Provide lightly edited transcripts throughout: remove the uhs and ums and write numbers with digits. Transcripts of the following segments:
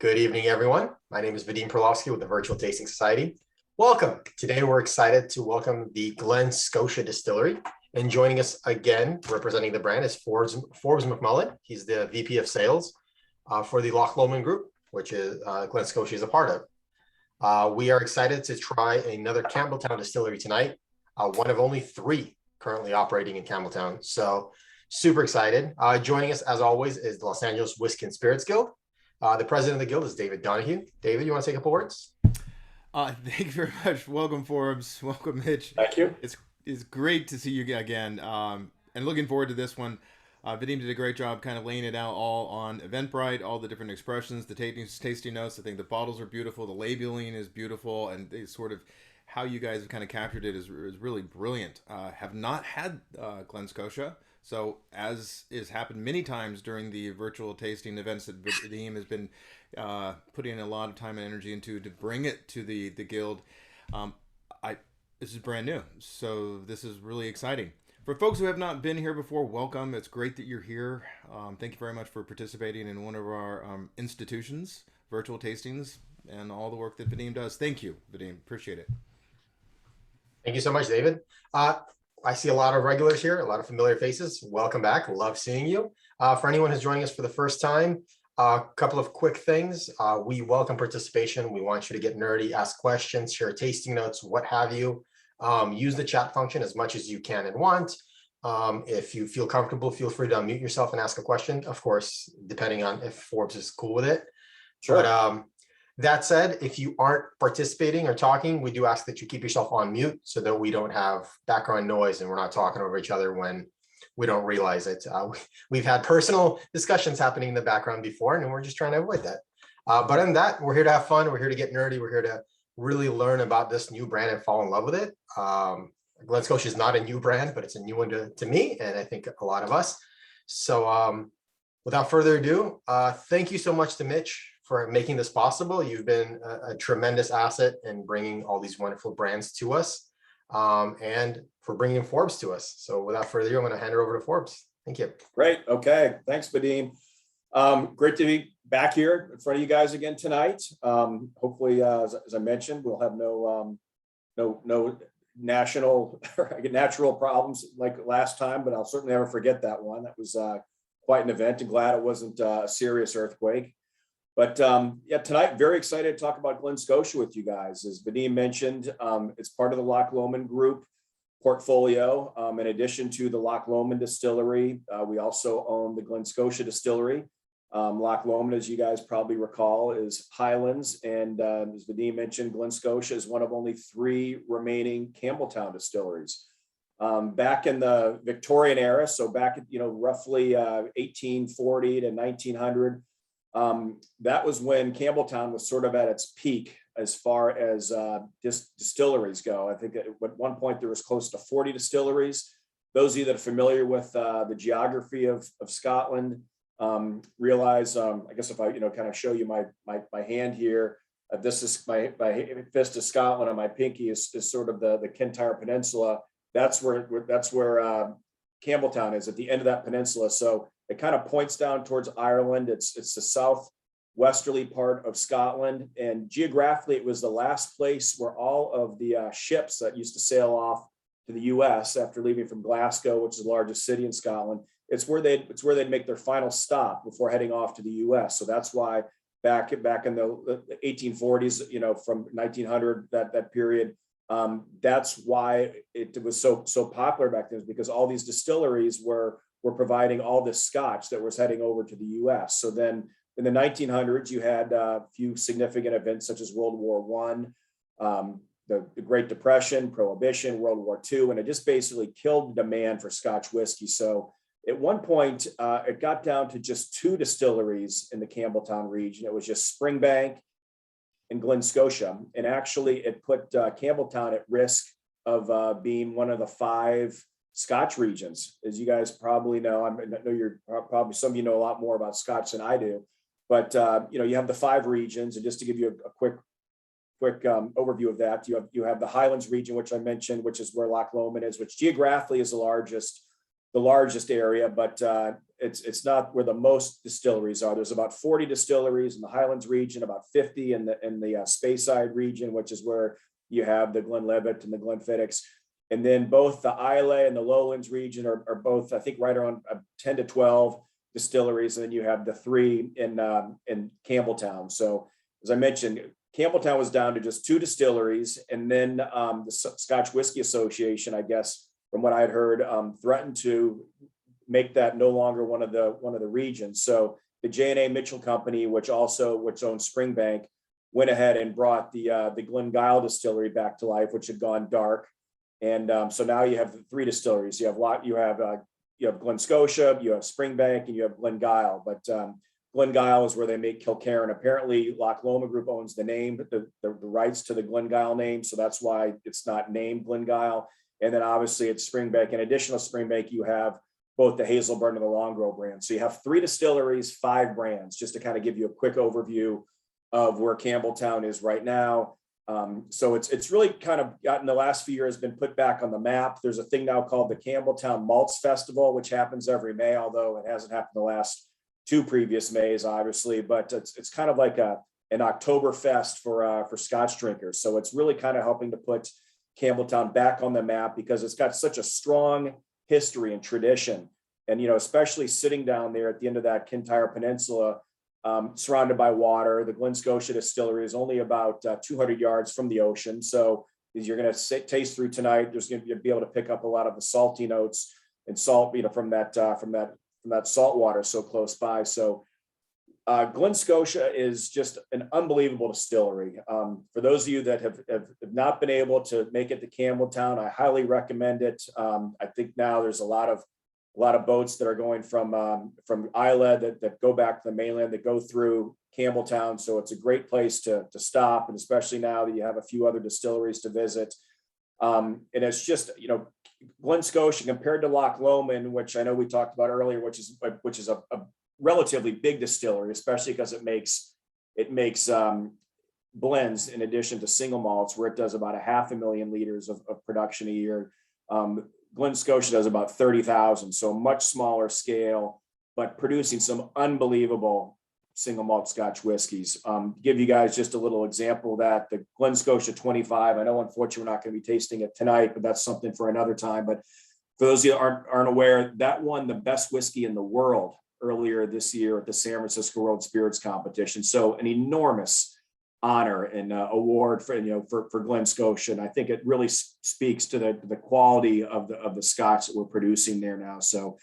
Good evening, everyone. My name is Vadim Perlovsky with the Virtual Tasting Society. Welcome. Today, we're excited to welcome the Glen, Scotia distillery. And joining us again, representing the brand, is Forbes McMulling. He's the VP of Sales for the Loch Lomond Group, which is Glen, Scotia is a part of. We are excited to try another Campbelltown distillery tonight, one of only 3 currently operating in Campbelltown. So super excited. Joining us, as always, is the Los Angeles Whiskey and Spirits Guild. The president of the guild is David Donahue. David, you want to take a couple words? Thank you very much. Welcome, Forbes. Welcome, Mitch. Thank you. It's great to see you again, and looking forward to this one. Vadim did a great job kind of laying it out all on Eventbrite, all the different expressions, the tasting notes. I think the bottles are beautiful, the labeling is beautiful, and they sort of how you guys have kind of captured it is really brilliant. Have not had Glen, Scotia. So, as has happened many times during the virtual tasting events that Vadim has been putting a lot of time and energy into to bring it to the guild, this is brand new. So this is really exciting. For folks who have not been here before, welcome. It's great that you're here. Thank you very much for participating in one of our institutions, virtual tastings, and all the work that Vadim does. Thank you, Vadim. Appreciate it. Thank you so much, David. I see a lot of regulars here, a lot of familiar faces. Welcome back. Love seeing you. For anyone who's joining us for the first time, a couple of quick things. We welcome participation. We want you to get nerdy, ask questions, share tasting notes, what have you. Use the chat function as much as you can and want. If you feel comfortable, feel free to unmute yourself and ask a question. Of course, depending on if Forbes is cool with it. Sure. But that said, if you aren't participating or talking, we do ask that you keep yourself on mute so that we don't have background noise and we're not talking over each other when we don't realize it. We've had personal discussions happening in the background before, and we're just trying to avoid that. But other than that, we're here to have fun. We're here to get nerdy. We're here to really learn about this new brand and fall in love with it. Glen Scotia is not a new brand, but it's a new one to me, and I think a lot of us. So without further ado, thank you so much to Mitch for making this possible. You've been a tremendous asset in bringing all these wonderful brands to us, and for bringing Forbes to us. So without further ado, I'm going to hand it over to Forbes. Thank you. Great. Okay. Thanks, Vadim. Great to be back here in front of you guys again tonight. Hopefully, as I mentioned, we'll have no national natural problems like last time, but I'll certainly never forget that one. That was quite an event, and glad it wasn't a serious earthquake. But yeah, tonight, very excited to talk about Glen, Scotia with you guys. As Vadim mentioned, it's part of the Loch Lomond Group portfolio. In addition to the Loch Lomond distillery, we also own the Glen, Scotia distillery. Loch Lomond, as you guys probably recall, is Highlands. And as Vadim mentioned, Glen, Scotia is one of only 3 remaining Campbelltown distilleries. Back in the Victorian era, so back at, roughly 1840 to 1900, that was when Campbelltown was sort of at its peak as far as distilleries go. I think at one point there was close to 40 distilleries. Those of you that are familiar with the geography of Scotland realize, I guess if I kind of show you my hand here, this is my fist is Scotland, and my pinky is sort of the Kintyre Peninsula. That's where Campbelltown is, at the end of that peninsula. So it kind of points down towards Ireland. It's the southwesterly part of Scotland. And geographically, it was the last place where all of the ships that used to sail off to the US after leaving from Glasgow, which is the largest city in Scotland, it's where they'd make their final stop before heading off to the US. So that's why back in the 1840s, from 1900, that period, that's why it was so popular back then, because all these distilleries were providing all this scotch that was heading over to the US. So then in the 1900s, you had a few significant events such as World War I, the Great Depression, Prohibition, World War II, and it just basically killed the demand for Scotch whiskey. So at one point, it got down to just 2 distilleries in the Campbelltown region. It was just Springbank and Glen, Scotia. And actually, it put Campbelltown at risk of being one of the 5 Scotch regions. As you guys probably know, I know you're probably, some of you know a lot more about Scotch than I do, but you have the 5 regions. And just to give you a quick overview of that, you have the Highlands region, which I mentioned, which is where Loch Lomond is, which geographically is the largest area, but it's not where the most distilleries are. There's about 40 distilleries in the Highlands region, about 50 in the Speyside region, which is where you have the Glenlivet and the Glenfiddich. And then both the Islay and the Lowlands region are both, I think, right around 10 to 12 distilleries. And then you have the 3 in Campbelltown. So as I mentioned, Campbelltown was down to just 2 distilleries. And then the Scotch Whisky Association, I guess, from what I had heard, threatened to make that no longer one of the regions. So the J&A Mitchell Company, which owns Springbank, went ahead and brought the Glengyle distillery back to life, which had gone dark. And so now you have 3 distilleries. You have Glen Scotia, you have Springbank, and you have Glengyle. But Glengyle is where they make Kilkerran. Apparently, Loch Lomond Group owns the name, the rights to the Glengyle name, so that's why it's not named Glengyle. And then obviously it's Springbank. In addition to Springbank, you have both the Hazelburn and the Longrow brands. So you have 3 distilleries, 5 brands, just to kind of give you a quick overview of where Campbelltown is right now. So it's really kind of gotten the last few years been put back on the map. There's a thing now called the Campbelltown Malts Festival, which happens every May, although it hasn't happened the last 2 previous Mays, obviously, but it's kind of like an Oktoberfest for Scotch drinkers. So it's really kind of helping to put Campbelltown back on the map because it's got such a strong history and tradition. And, especially sitting down there at the end of that Kintyre Peninsula, surrounded by water. The Glen Scotia distillery is only about 200 yards from the ocean. So as you're going to taste through tonight, there's going to be able to pick up a lot of the salty notes and salt, from that salt water so close by. So Glen Scotia is just an unbelievable distillery. For those of you that have not been able to make it to Campbelltown, I highly recommend it. I think now there's a lot of boats that are going from Islay that go back to the mainland, that go through Campbelltown. So it's a great place to stop, and especially now that you have a few other distilleries to visit. And it's just, Glen Scotia compared to Loch Lomond, which I know we talked about earlier, which is a relatively big distillery, especially because it makes blends in addition to single malts, where it does about 500,000 liters of production a year. Glen Scotia does about 30,000, so much smaller scale, but producing some unbelievable single malt Scotch whiskeys. Give you guys just a little example of that. The Glen Scotia 25, I know unfortunately we're not going to be tasting it tonight, but that's something for another time. But for those of you that aren't aware, that won the best whiskey in the world earlier this year at the San Francisco World Spirits Competition. So an enormous honor and award for Glen Scotia. And I think it really speaks to the quality of the Scotch that we're producing there now. So,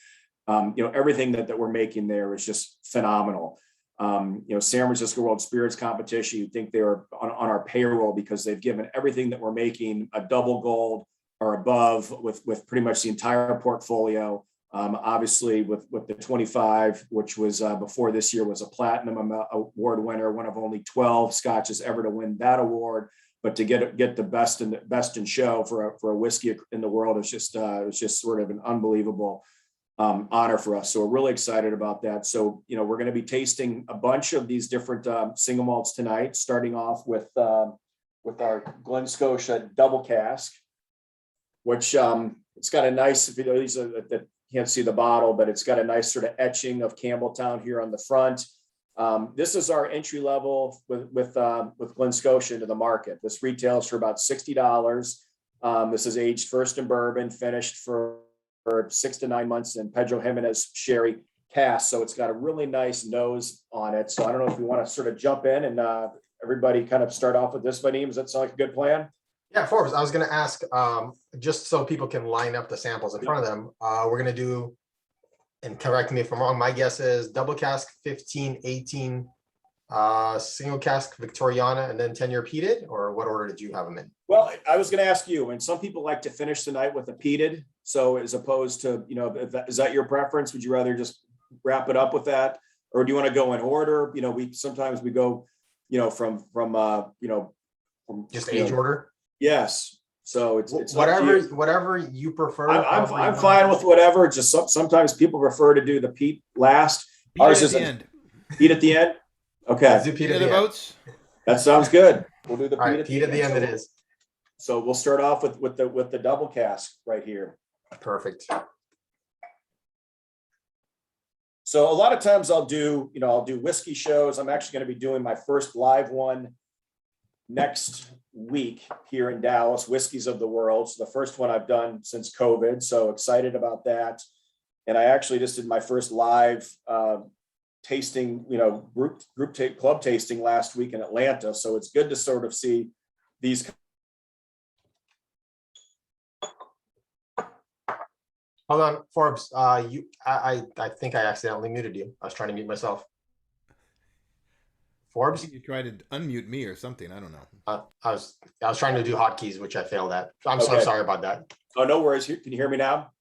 everything that we're making there is just phenomenal. San Francisco World Spirits Competition, you'd think they were on our payroll because they've given everything that we're making a double gold or above with pretty much the entire portfolio. Obviously with the 25, which was before this year, was a platinum award winner, one of only 12 Scotches ever to win that award. But to get the best in show for a whiskey in the world is just sort of an unbelievable honor for us. So we're really excited about that. So we're going to be tasting a bunch of these different single malts tonight, starting off with our Glen Scotia double cask, which it's got a nice, these are that can't see the bottle, but it's got a nice sort of etching of Campbelltown here on the front. This is our entry level with Glen Scotia into the market. This retails for about $60. This is aged first in bourbon, finished for 6 to 9 months in Pedro Jimenez sherry cask. So it's got a really nice nose on it. So I don't know if we want to sort of jump in and everybody kind of start off with this, Vadim. Does that sound like a good plan? Yeah, Forbes, I was going to ask, just so people can line up the samples in front of them, we're going to do, and correct me if I'm wrong, my guess is double cask 15, 18, single cask Victoriana, and then 10-year peated, or what order did you have them in? Well, I was going to ask you, and some people like to finish the night with a peated. So as opposed to, is that your preference? Would you rather just wrap it up with that? Or do you want to go in order? Sometimes we go, from just age order. Yes. So it's whatever you prefer. I'm fine with whatever. Just sometimes people prefer to do the peat last. Ours is the end. Peat at the end. Okay. Let's do peat at the votes. That sounds good. We'll do the peat at the end. It is. So we'll start off with the double cask right here. Perfect. So a lot of times I'll do whiskey shows. I'm actually going to be doing my first live one next week here in Dallas, Whiskeys of the World. So the first one I've done since COVID. So excited about that. And I actually just did my first live tasting, club tasting last week in Atlanta. So it's good to sort of see these. Hold on, Forbes. I think I accidentally muted you. I was trying to mute myself. I Forbes, think you tried to unmute me or something. I don't know. I was trying to do hotkeys, which I failed at. I'm so Okay. sorry about that. Oh, no worries. Can you hear me now?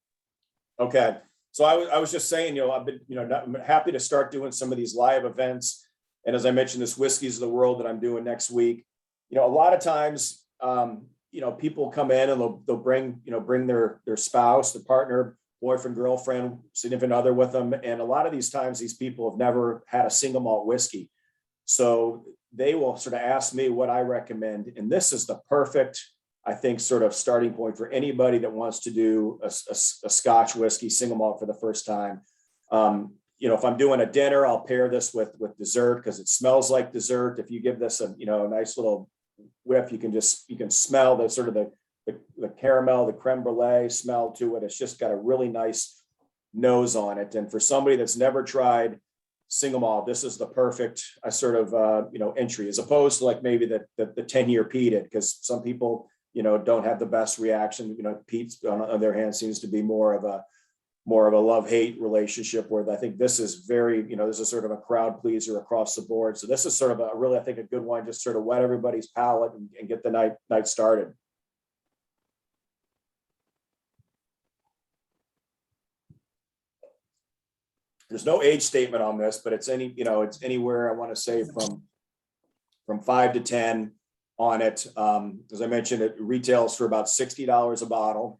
Okay. So I was just saying, I've been, I'm happy to start doing some of these live events. And as I mentioned, this Whiskeys of the World that I'm doing next week, a lot of times, people come in and they'll bring their spouse, their partner, boyfriend, girlfriend, significant other with them. And a lot of these times, these people have never had a single malt whiskey. So they will sort of ask me what I recommend. And this is the perfect, I think, sort of starting point for anybody that wants to do a Scotch whiskey single malt for the first time. If I'm doing a dinner, I'll pair this with dessert because it smells like dessert. If you give this a nice little whiff, you can smell the sort of the caramel, the creme brulee smell to it. It's just got a really nice nose on it. And for somebody that's never tried single malt, this is the perfect entry, as opposed to like maybe the 10-year peated, because some people don't have the best reaction. Peat on the other hand seems to be more of a love-hate relationship, where I think this is very, this is sort of a crowd pleaser across the board. So this is sort of I think a good one, just sort of wet everybody's palate and get the night started. There's no age statement on this, but it's it's anywhere, I want to say from 5 to 10 on it. As I mentioned, it retails for about $60 a bottle.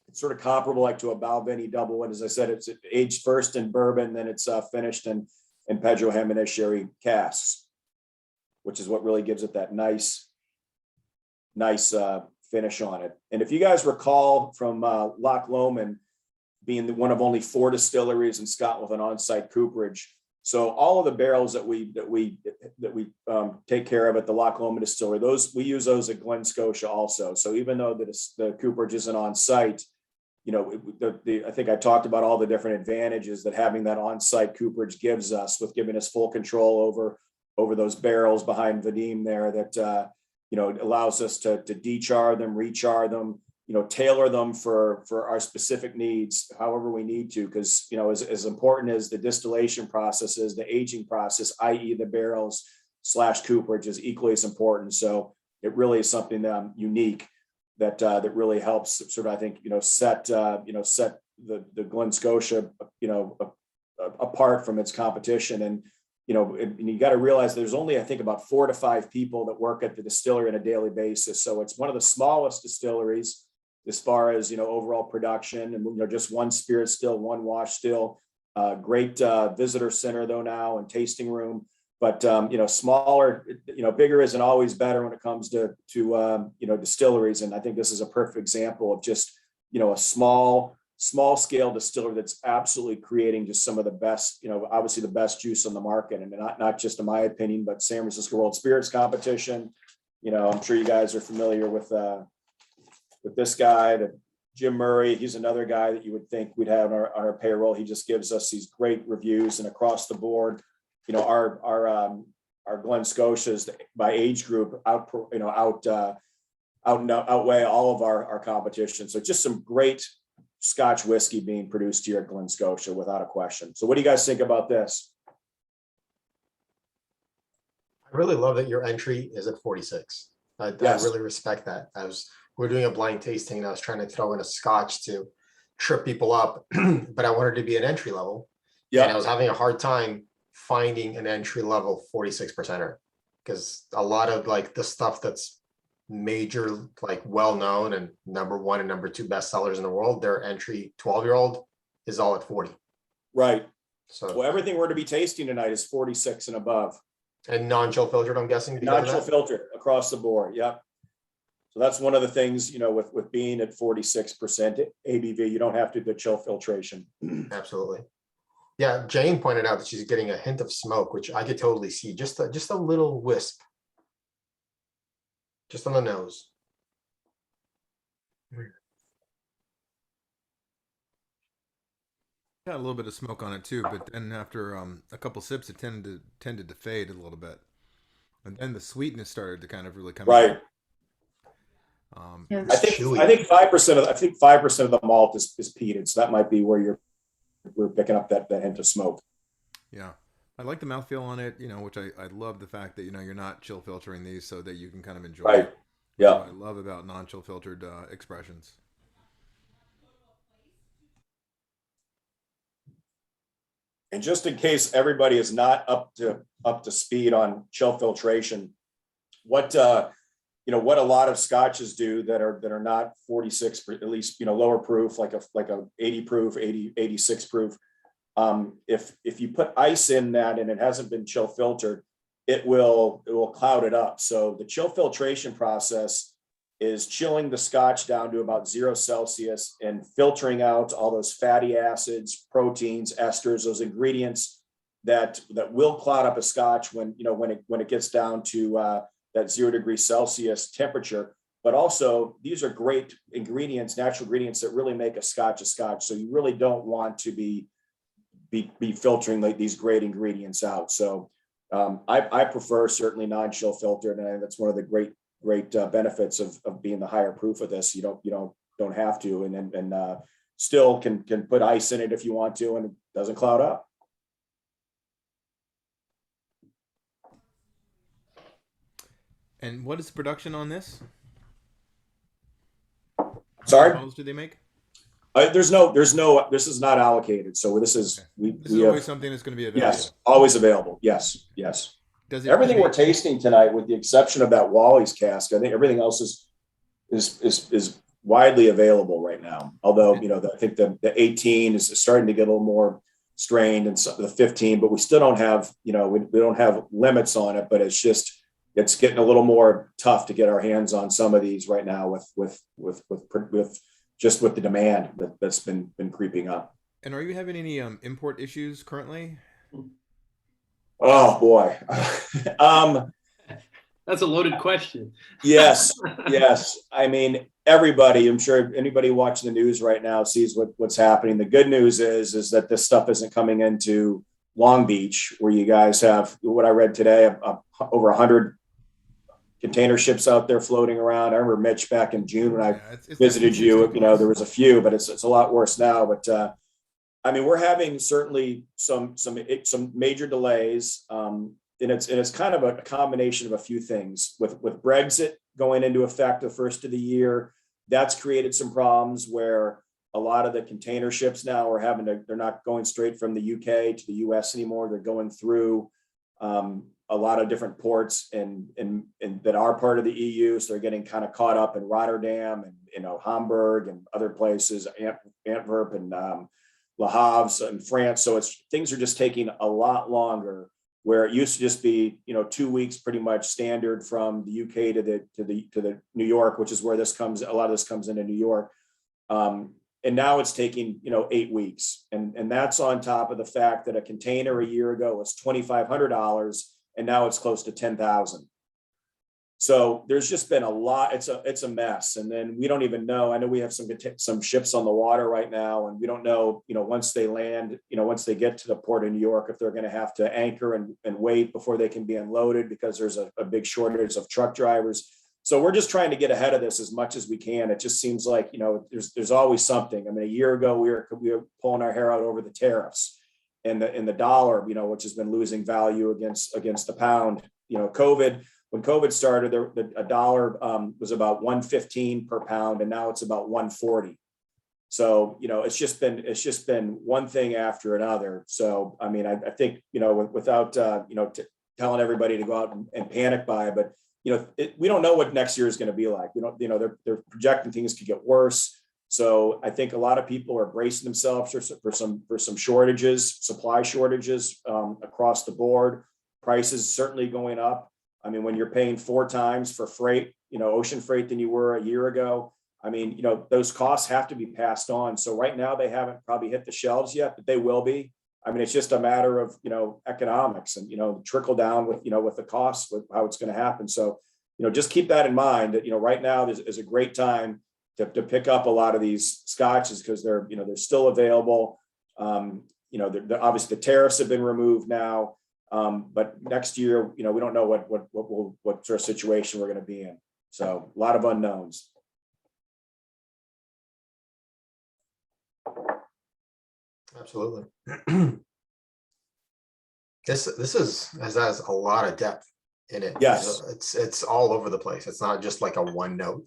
It's sort of comparable like to a Balvenie double. And as I said, it's aged first in bourbon, then it's finished in Pedro Jimenez sherry casks, which is what really gives it that nice finish on it. And if you guys recall from Loch Lomond being one of only 4 distilleries in Scotland with an on-site cooperage, so all of the barrels that we take care of at the Loch Lomond distillery, we use those at Glen, Scotia also. So even though the cooperage isn't on site, I think I talked about all the different advantages that having that on-site cooperage gives us, with giving us full control over those barrels behind Vadim there, that it allows us to dechar them, rechar them, tailor them for our specific needs, however we need to, because as important as the distillation process is, the aging process, i.e. the barrels / cooperage, is equally as important. So it really is something unique that really helps sort of, I think, set the Glen Scotia, apart from its competition. And, you got to realize there's only, I think, about 4 to 5 people that work at the distillery on a daily basis. So it's one of the smallest distilleries as far as, overall production, and, just one spirit still, one wash still, great visitor center though now, and tasting room. But smaller, bigger isn't always better when it comes to distilleries. And I think this is a perfect example of just a small scale distillery that's absolutely creating just some of the best, obviously the best juice on the market, and not just in my opinion, but San Francisco World Spirits Competition. I'm sure you guys are familiar with this guy, Jim Murray. He's another guy that you would think we'd have on our payroll. He just gives us these great reviews, and across the board, our Glen Scotias by age group outweigh all of our competition. So just some great Scotch whiskey being produced here at Glen Scotia, without a question. So what do you guys think about this? I really love that your entry is at 46. Yes. I really respect that. We're doing a blind tasting, and I was trying to throw in a Scotch to trip people up, but I wanted to be an entry level. Yeah. And I was having a hard time finding an entry level 46%er, because a lot of like the stuff that's major, like well known and number 1 and number 2 bestsellers in the world, their entry 12-year-old is all at 40. Right. So well, everything we're to be tasting tonight is 46 and above. And non-chill filtered, I'm guessing. Non-chill filtered across the board. Yep. So that's one of the things, with being at 46% ABV, you don't have to do chill filtration. Absolutely. Yeah, Jane pointed out that she's getting a hint of smoke, which I could totally see. Just a little wisp. Just on the nose. Got a little bit of smoke on it too, but then after a couple sips, it tended to fade a little bit, and then the sweetness started to kind of really come Right. in. Yeah, I think 5% of the malt is peated, so that might be where we're picking up that hint of smoke. Yeah, I like the mouthfeel on it, which I love the fact that you're not chill filtering these so that you can kind of enjoy Right. it. Yeah. What I love about non-chill filtered expressions. And just in case everybody is not up to speed on chill filtration, what what a lot of scotches do that are not 46, at least lower proof, like a 80 proof, 86 proof. If you put ice in that and it hasn't been chill filtered, it will cloud it up. So the chill filtration process is chilling the scotch down to about 0 Celsius and filtering out all those fatty acids, proteins, esters, those ingredients that will cloud up a scotch when it gets down to that 0 degrees Celsius temperature. But also, these are great ingredients, natural ingredients that really make a scotch a scotch. So you really don't want to be filtering like these great ingredients out. So I prefer certainly non-chill filtered, and that's one of the great benefits of being the higher proof of this. You don't have to, and still can put ice in it if you want to, and it doesn't cloud up. And what is the production on this? Sorry, How many bottles do they make? there's no. This is not allocated, so this is okay. This is always something that's going to be available. Yes, always available. Yes. Does it Everything we're tasting tonight, with the exception of that Wally's cask, I think everything else is widely available right now. Although I think the 18 is starting to get a little more strained, and the 15, but we still don't have we don't have limits on it. But it's getting a little more tough to get our hands on some of these right now with the demand that's been creeping up. And are you having any import issues currently? Oh boy. That's a loaded question. Yes. I mean, everybody, I'm sure anybody watching the news right now sees what's happening. The good news is that this stuff isn't coming into Long Beach, where you guys have, what I read today, over 100 container ships out there floating around. I remember, Mitch, back in June when I visited you, there was a few, but it's a lot worse now. But I mean, we're having certainly some major delays, and it's kind of a combination of a few things. With Brexit going into effect the first of the year, that's created some problems where a lot of the container ships now they're not going straight from the UK to the US anymore. They're going through a lot of different ports and that are part of the EU. So they're getting kind of caught up in Rotterdam and Hamburg and other places, Antwerp and Le Havre in France. So things are just taking a lot longer, where it used to just be 2 weeks pretty much standard from the UK to the New York, which is where a lot of this comes into New York. And now it's taking 8 weeks, and that's on top of the fact that a container a year ago was $2,500, and now it's close to $10,000. So there's just been a lot. It's a mess. And then we don't even know. I know we have some ships on the water right now, and we don't know, once they land, once they get to the port of New York, if they're going to have to anchor and wait before they can be unloaded, because there's a big shortage of truck drivers. So we're just trying to get ahead of this as much as we can. It just seems like, there's always something. I mean, a year ago, we were pulling our hair out over the tariffs and the dollar, which has been losing value against the pound. When COVID started, a dollar was about 115 per pound, and now it's about 140. So, it's just been one thing after another. So, I mean, I think, without, telling everybody to go out and panic buy, but, we don't know what next year is going to be like. We don't, they're projecting things could get worse. So I think a lot of people are bracing themselves for some shortages, supply shortages across the board. Prices certainly going up. I mean, when you're paying 4 times for freight, ocean freight than you were a year ago, I mean, those costs have to be passed on. So right now they haven't probably hit the shelves yet, but they will be. I mean, it's just a matter of, economics and, trickle down with, with the costs, with how it's going to happen. So, just keep that in mind that, right now is a great time to pick up a lot of these scotches because they're still available. Obviously the tariffs have been removed now. But next year, we don't know what sort of situation we're going to be in. So a lot of unknowns. Absolutely. This has a lot of depth in it. Yes. It's all over the place. It's not just like a one note.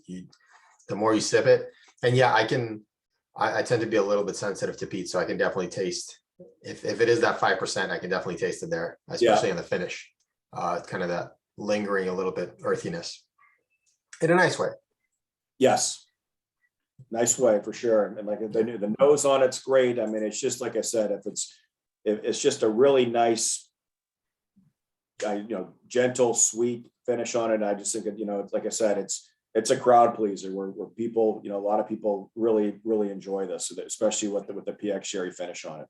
The more you sip it, and yeah, I tend to be a little bit sensitive to peat, so I can definitely taste if it is that 5%, I can definitely taste it there, especially in the finish. Kind of that lingering, a little bit earthiness in a nice way. Yes. Nice way for sure. And like the nose on it's great. I mean, it's just like I said, if it's just a really nice, gentle, sweet finish on it. I just think like I said, it's a crowd pleaser where people, a lot of people really, really enjoy this, especially with the PX sherry finish on it.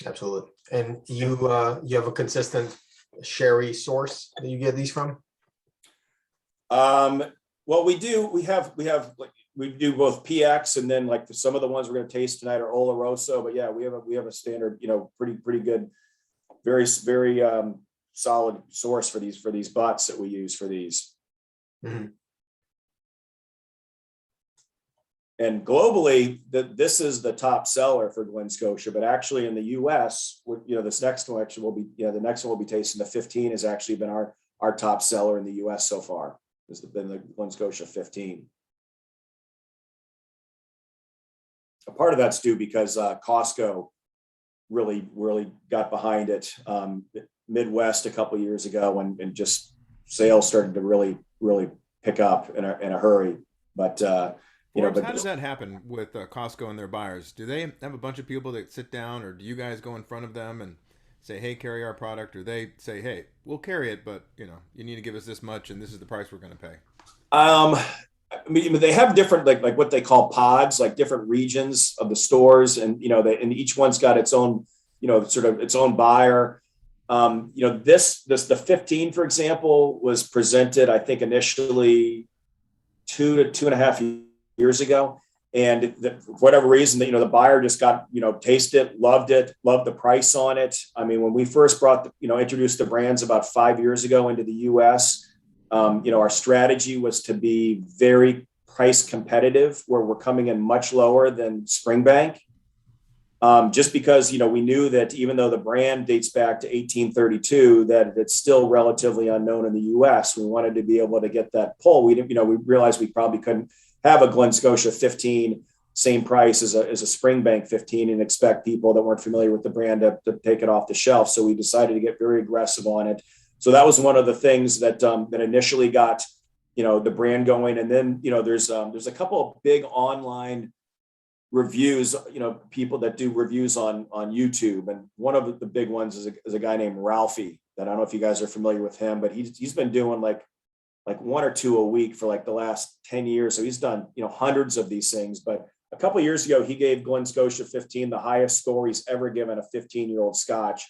Absolutely. And you have a consistent sherry source that you get these from? Well, we do both PX and then like some of the ones we're going to taste tonight are Oloroso, but yeah, we have a standard, pretty good, very, very solid source for these butts that we use for these. Mm-hmm. And globally, this is the top seller for Glen Scotia, but actually in the US, this next one actually will be, the next one we'll be tasting, the 15 has actually been our top seller in the US so far. Has been the Glen Scotia 15. A part of that's due because Costco really got behind it Midwest a couple of years ago, and just sales started to really pick up in a hurry. But Forbes, how does that happen with Costco and their buyers? Do they have a bunch of people that sit down, or do you guys go in front of them and say, "Hey, carry our product," or they say, "Hey, we'll carry it, but you need to give us this much, and this is the price we're going to pay"? I mean, they have different like what they call pods, like different regions of the stores, and and each one's got its own, sort of its own buyer. The 15, for example, was presented, I think, initially 2 to 2.5 years ago, and for whatever reason, the buyer just got tasted it, loved the price on it. I mean, when we first introduced the brands about 5 years ago into the U.S. Our strategy was to be very price competitive, where we're coming in much lower than Springbank. Just because, we knew that even though the brand dates back to 1832, that it's still relatively unknown in the U.S. We wanted to be able to get that pull. We realized we probably couldn't have a Glen Scotia 15 same price as a Springbank 15 and expect people that weren't familiar with the brand to take it off the shelf. So we decided to get very aggressive on it. So that was one of the things that initially got, the brand going. And then, there's a couple of big online reviews, people that do reviews on YouTube. And one of the big ones is a guy named Ralphie, that I don't know if you guys are familiar with him, but he's been doing like 1 or 2 a week for like the last 10 years. So he's done, hundreds of these things. But a couple of years ago, he gave Glen Scotia 15 the highest score he's ever given a 15-year-old Scotch.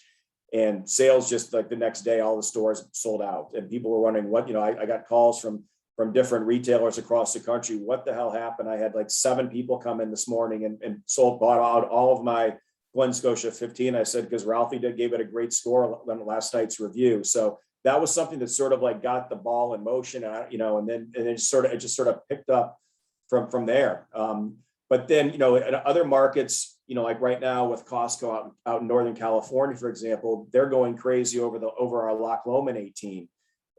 And sales just like the next day, all the stores sold out, and people were wondering what, I got calls from different retailers across the country. What the hell happened? I had like 7 people come in this morning and bought out all of my Glen Scotia 15. I said, because Ralphie gave it a great score on last night's review. So that was something that sort of like got the ball in motion, and then it just sort of picked up from there. But then, in other markets, like right now with Costco out in Northern California, for example, they're going crazy over our Loch Lomond 18.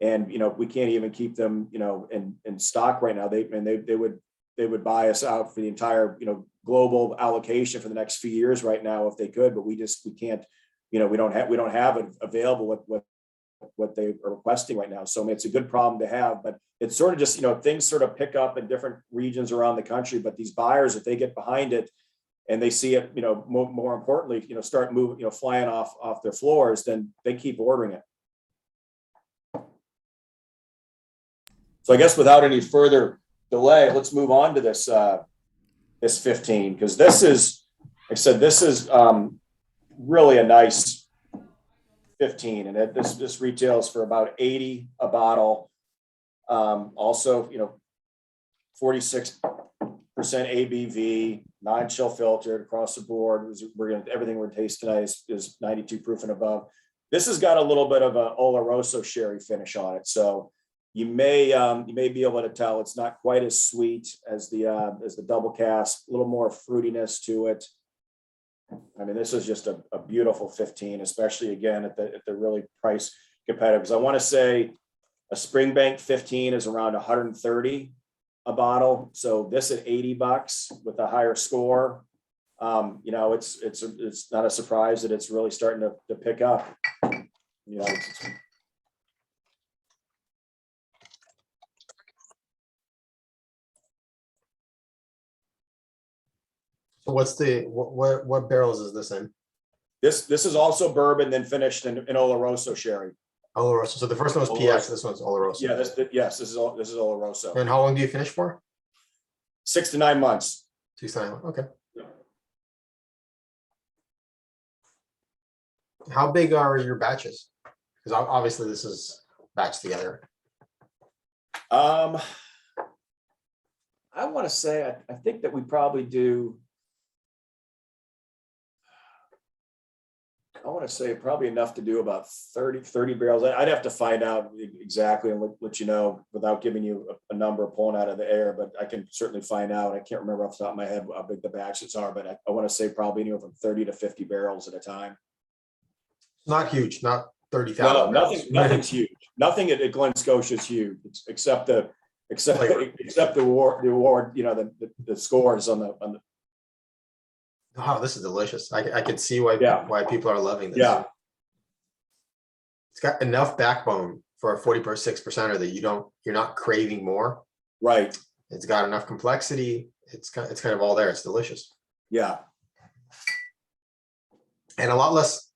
And, we can't even keep them, in stock right now. They would buy us out for the entire, global allocation for the next few years right now if they could, but we can't, we don't have it available with what they are requesting right now. So I mean, it's a good problem to have, but it's sort of just, things sort of pick up in different regions around the country, but these buyers, if they get behind it and they see it, more importantly, start moving, flying off their floors, then they keep ordering it. So I guess without any further delay, let's move on to this 15, because this is really a nice 15, and this retails for about 80 a bottle. Also, 46% ABV, non-chill filtered across the board. Everything we're tasting tonight is 92 proof and above. This has got a little bit of a Oloroso sherry finish on it, so you may be able to tell it's not quite as sweet as the double cask. A little more fruitiness to it. I mean, this is just a beautiful 15, especially again at the really price competitive. Because I want to say a Springbank 15 is around 130 a bottle. So this at $80 with a higher score, it's not a surprise that it's really starting to pick up. So what barrels is this in? This is also bourbon, then finished in Oloroso sherry. Oloroso. So the first one was PX. This one's Oloroso. Yeah, this is Oloroso. And how long do you finish for? 6 to 9 months. 6 to 9 months. Okay. How big are your batches? Because obviously this is batched together. I want to say I think that we probably do. I want to say probably enough to do about 30 barrels. I'd have to find out exactly and let you know without giving you a number pulling out of the air, but I can certainly find out. I can't remember off the top of my head how big the batches are, but I want to say probably anywhere from 30 to 50 barrels at a time. Not huge, not 30,000. No, nothing's huge. Nothing at Glen Scotia is huge, except the award, the scores on the. Oh, this is delicious. I can see why people are loving this. Yeah. It's got enough backbone for a 46%er that you're not craving more. Right. It's got enough complexity. It's kind of all there. It's delicious. Yeah. And a lot less,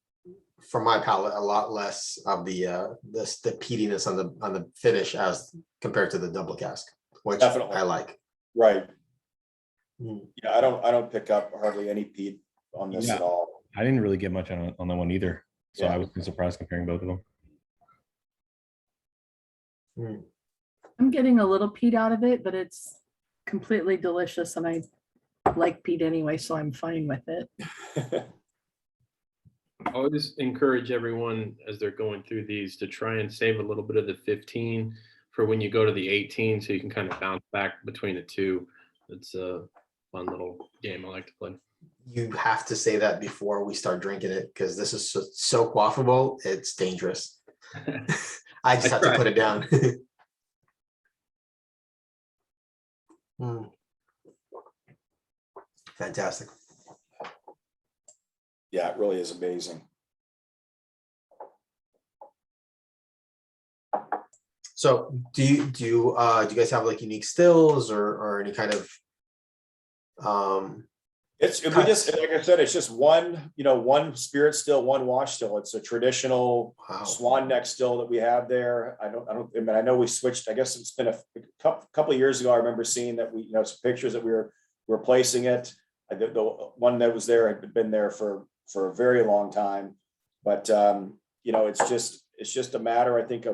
for my palate, a lot less of the peatiness on the finish as compared to the double cask, which Definitely. I like. Right. Yeah, I don't pick up hardly any peat on this at all. I didn't really get much on that one either, so Yeah. I was surprised comparing both of them. I'm getting a little peat out of it, but it's completely delicious, and I like peat anyway, so I'm fine with it. I always encourage everyone as they're going through these to try and save a little bit of the 15 for when you go to the 18, so you can kind of bounce back between the two. It's a fun little game I like to play. You have to say that before we start drinking it, because this is so quaffable. It's dangerous. I just have to put it down. Fantastic. Yeah, it really is amazing. So do you guys have like unique stills or any kind of We just, like I said, it's just one spirit still, one wash still. It's a traditional swan neck still that we have there. I know we switched. I guess it's been a couple of years ago. I remember seeing that some pictures that we were replacing it. The one that was there had been there for a very long time, but it's just a matter, I think,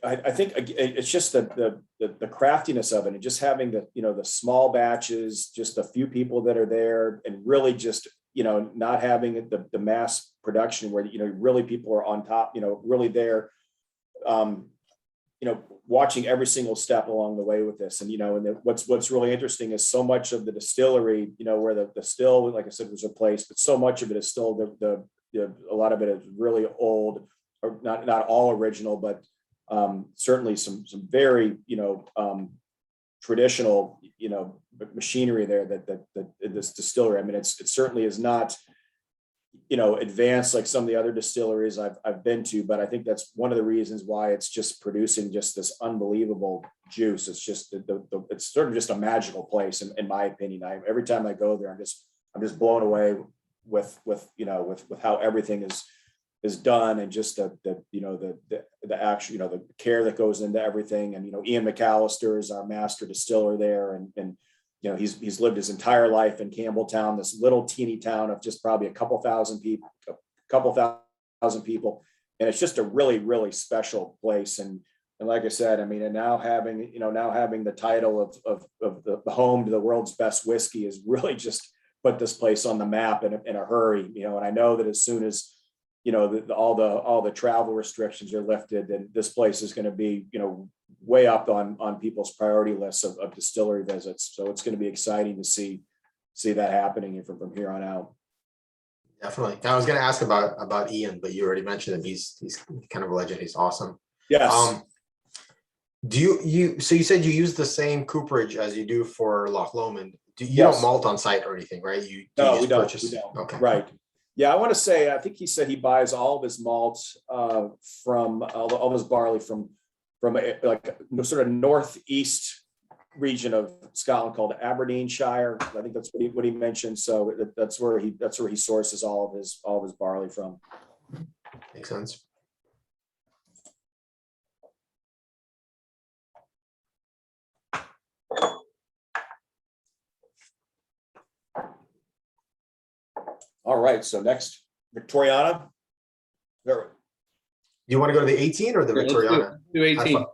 I think it's just the craftiness of it, and just having the small batches, just a few people that are there, and really just not having the mass production where really people are on top, really there, watching every single step along the way with this. And what's really interesting is so much of the distillery, where the still, like I said, was replaced, but so much of it is still a lot of it is really old, or not all original, but certainly some very traditional machinery there that this distillery. I mean, it certainly is not advanced like some of the other distilleries I've been to, but I think that's one of the reasons why it's just producing just this unbelievable juice. It's just it's sort of just a magical place in my opinion. Every time I go there, I'm just blown away with how everything is done, and just the actual the care that goes into everything. And Ian McAllister is our master distiller there, and you know, he's lived his entire life in Campbelltown, this little teeny town of just probably a couple thousand people, and it's just a really, really special place. And like I said, I mean, and now having the title of the home to the world's best whiskey is really just put this place on the map in a hurry, you know. And I know that as soon as, you know, all the travel restrictions are lifted, then this place is going to be, you know, way up on people's priority lists of distillery visits. So it's going to be exciting to see that happening from here on out. Definitely. I was going to ask about Ian, but you already mentioned him. He's kind of a legend. He's awesome. Yes. Do you so you said you use the same cooperage as you do for Loch Lomond? You Yes. don't malt on site or anything, right? You No, just we don't. purchase. We don't. Okay. Right. Yeah, I want to say, I think he said he buys all of his malts from all of his barley from like sort of northeast region of Scotland called Aberdeenshire. I think that's what he mentioned. So that's where he sources all of his barley from. Makes sense. All right. So next, Victoriana. There- Do you want to go to the 18 or the Yeah, let's Victoriana? do 18.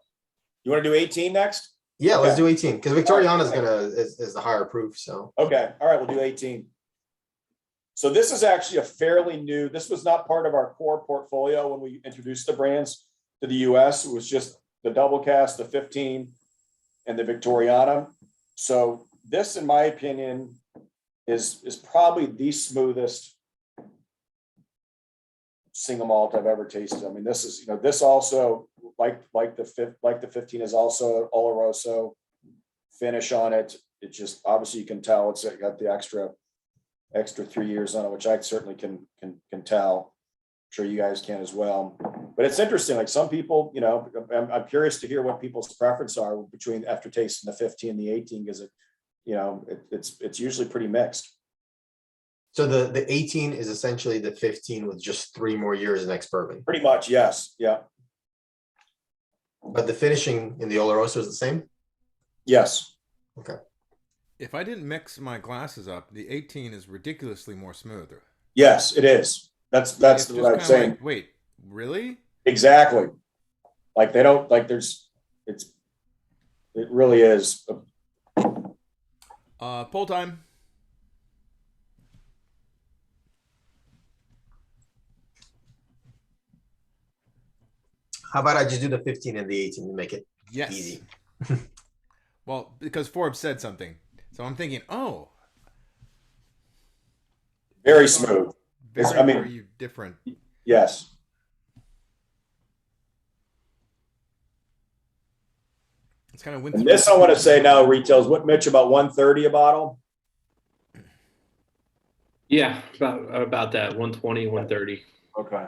You want to do 18 next? Yeah, let's Okay. do 18 because Victoriana's is the higher proof. So Okay, all right, we'll do 18. So this is actually a fairly new, this was not part of our core portfolio when we introduced the brands to the US. It was just the double cast, the 15, and the Victoriana. So this, in my opinion, is probably the smoothest single malt I've ever tasted. I mean, this is, you know, this also, like the 15 is also an Oloroso finish on it. It just, obviously you can tell it's got the extra 3 years on it, which I certainly can tell. I'm sure you guys can as well. But it's interesting, like some people, you know, I'm curious to hear what people's preference are between after tasting the 15 and the 18, because it, you know, it's usually pretty mixed. so the 18 is essentially the 15 with just 3 more years in ex-bourbon. Pretty much, yes. Yeah. But the finishing in the Oloroso is the same? Yes. Okay. If I didn't mix my glasses up, the 18 is ridiculously more smoother. Yes, it is. That's It's what just I'm kinda saying. like, wait, really? Exactly. Like they don't, like it really is. Poll time. How about I just do the 15 and the 18 to make it Yes. easy? Well, because Forbes said something. So I'm thinking, oh, Very smooth. very, I mean- very different. Yes. It's kind of went And through. this I want to say now retails what, Mitch, about 130 a bottle? Yeah, about that 120, 130. Okay.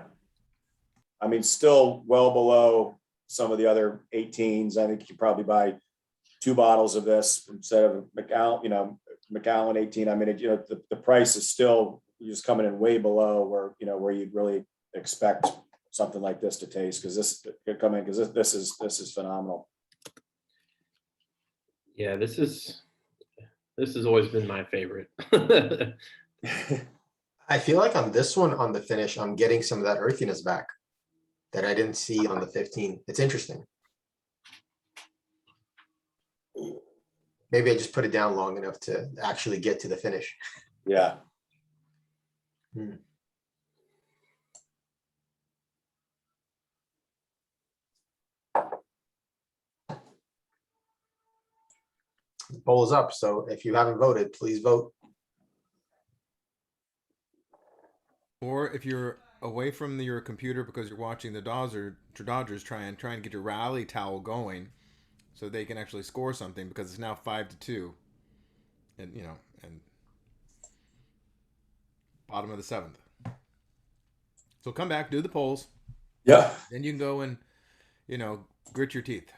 I mean, still well below some of the other 18s. I think you could probably buy 2 bottles of this instead of McAllen 18. I mean, the price is still just coming in way below where you'd really expect something like this to taste, because this could come in, because this is phenomenal. Yeah, this has always been my favorite. I feel like on this one, on the finish, I'm getting some of that earthiness back that I didn't see on the 15. It's interesting. Maybe I just put it down long enough to actually get to the finish. Yeah. The poll is up, so if you haven't voted, please vote. Or if you're away from your computer because you're watching the Dodgers, try and get your rally towel going so they can actually score something, because it's now 5-2. And and bottom of the 7th. So come back, do the polls, Yeah. then you can go and grit your teeth.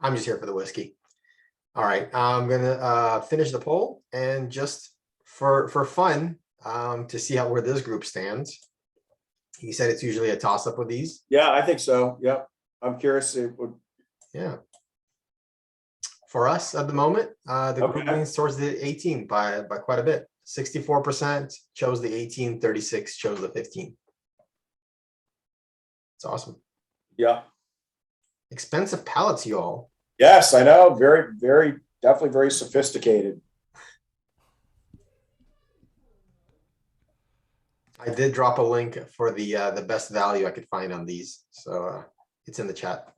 I'm just here for the whiskey. All right, I'm gonna finish the poll, and just for fun, to see where this group stands. He said it's usually a toss-up with these. Yeah, I think so. Yep. I'm curious. Yeah. for us at the moment. The group Okay. leans towards the 18 by quite a bit. 64% chose the 18, 36 chose the 15. It's awesome. Yeah. Expensive pallets, y'all. Yes, I know. Very, very, definitely very sophisticated. I did drop a link for the best value I could find on these, so it's in the chat.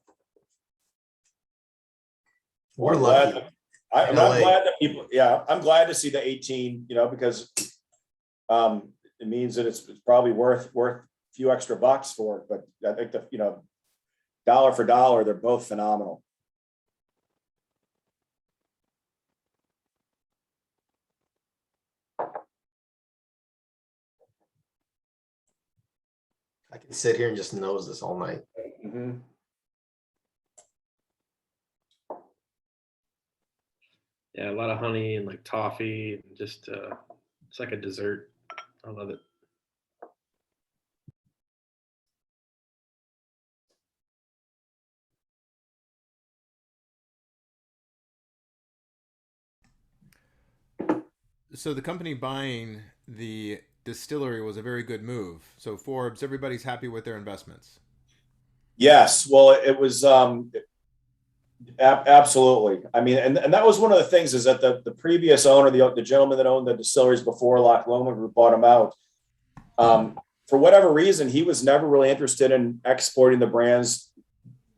We're I'm glad lucky. that- I'm In not LA. glad that people, yeah, I'm glad to see the 18, because it means that it's probably worth a few extra bucks for it. But I think dollar for dollar, they're both phenomenal. I can sit here and just nose this all night. Mhm. Yeah, a lot of honey and like toffee, and just it's like a dessert. I love it. So the company buying the distillery was a very good move. So Forbes, everybody's happy with their investments. Yes, well, it was absolutely. I mean, and that was one of the things, is that the previous owner, the gentleman that owned the distilleries before Loch Lomond Group bought them out. For whatever reason, he was never really interested in exporting the brands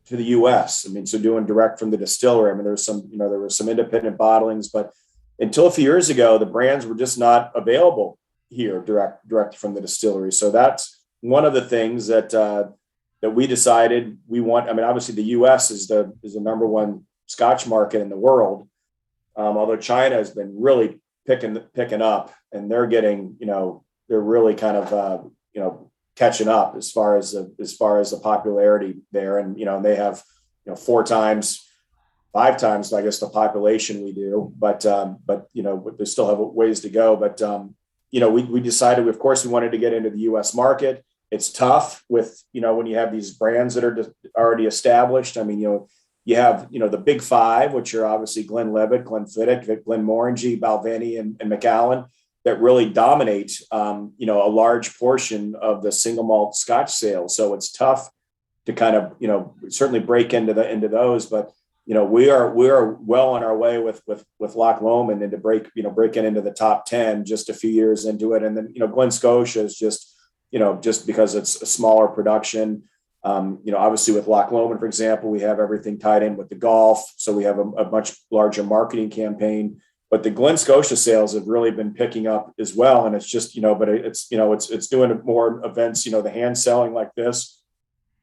to the U.S. I mean, so doing direct from the distillery. I mean, there was some independent bottlings, but until a few years ago, the brands were just not available here direct from the distillery. So that's one of the things that we decided we want. I mean, obviously the U.S. is the number one Scotch market in the world, although China has been really picking up, and they're getting, they're really kind of catching up as far as the popularity there, and they have 4 times, 5 times, I guess, the population we do, but they still have ways to go. But we decided, of course, we wanted to get into the U.S. market. It's tough with when you have these brands that are already established. I mean, you have the big 5, which are obviously Glenlivet, Glenfiddich, Glenmorangie, Balvenie, and McAllen, that really dominate a large portion of the single malt Scotch sales. So it's tough to kind of certainly break into those, but we are well on our way with Loch Lomond, and to breaking into the top 10 just a few years into it. And then Glen Scotia is just because it's a smaller production. Obviously with Loch Lomond, for example, we have everything tied in with the golf, so we have a much larger marketing campaign. But the Glen Scotia sales have really been picking up as well, and it's just but it's doing more events, the hand selling like this,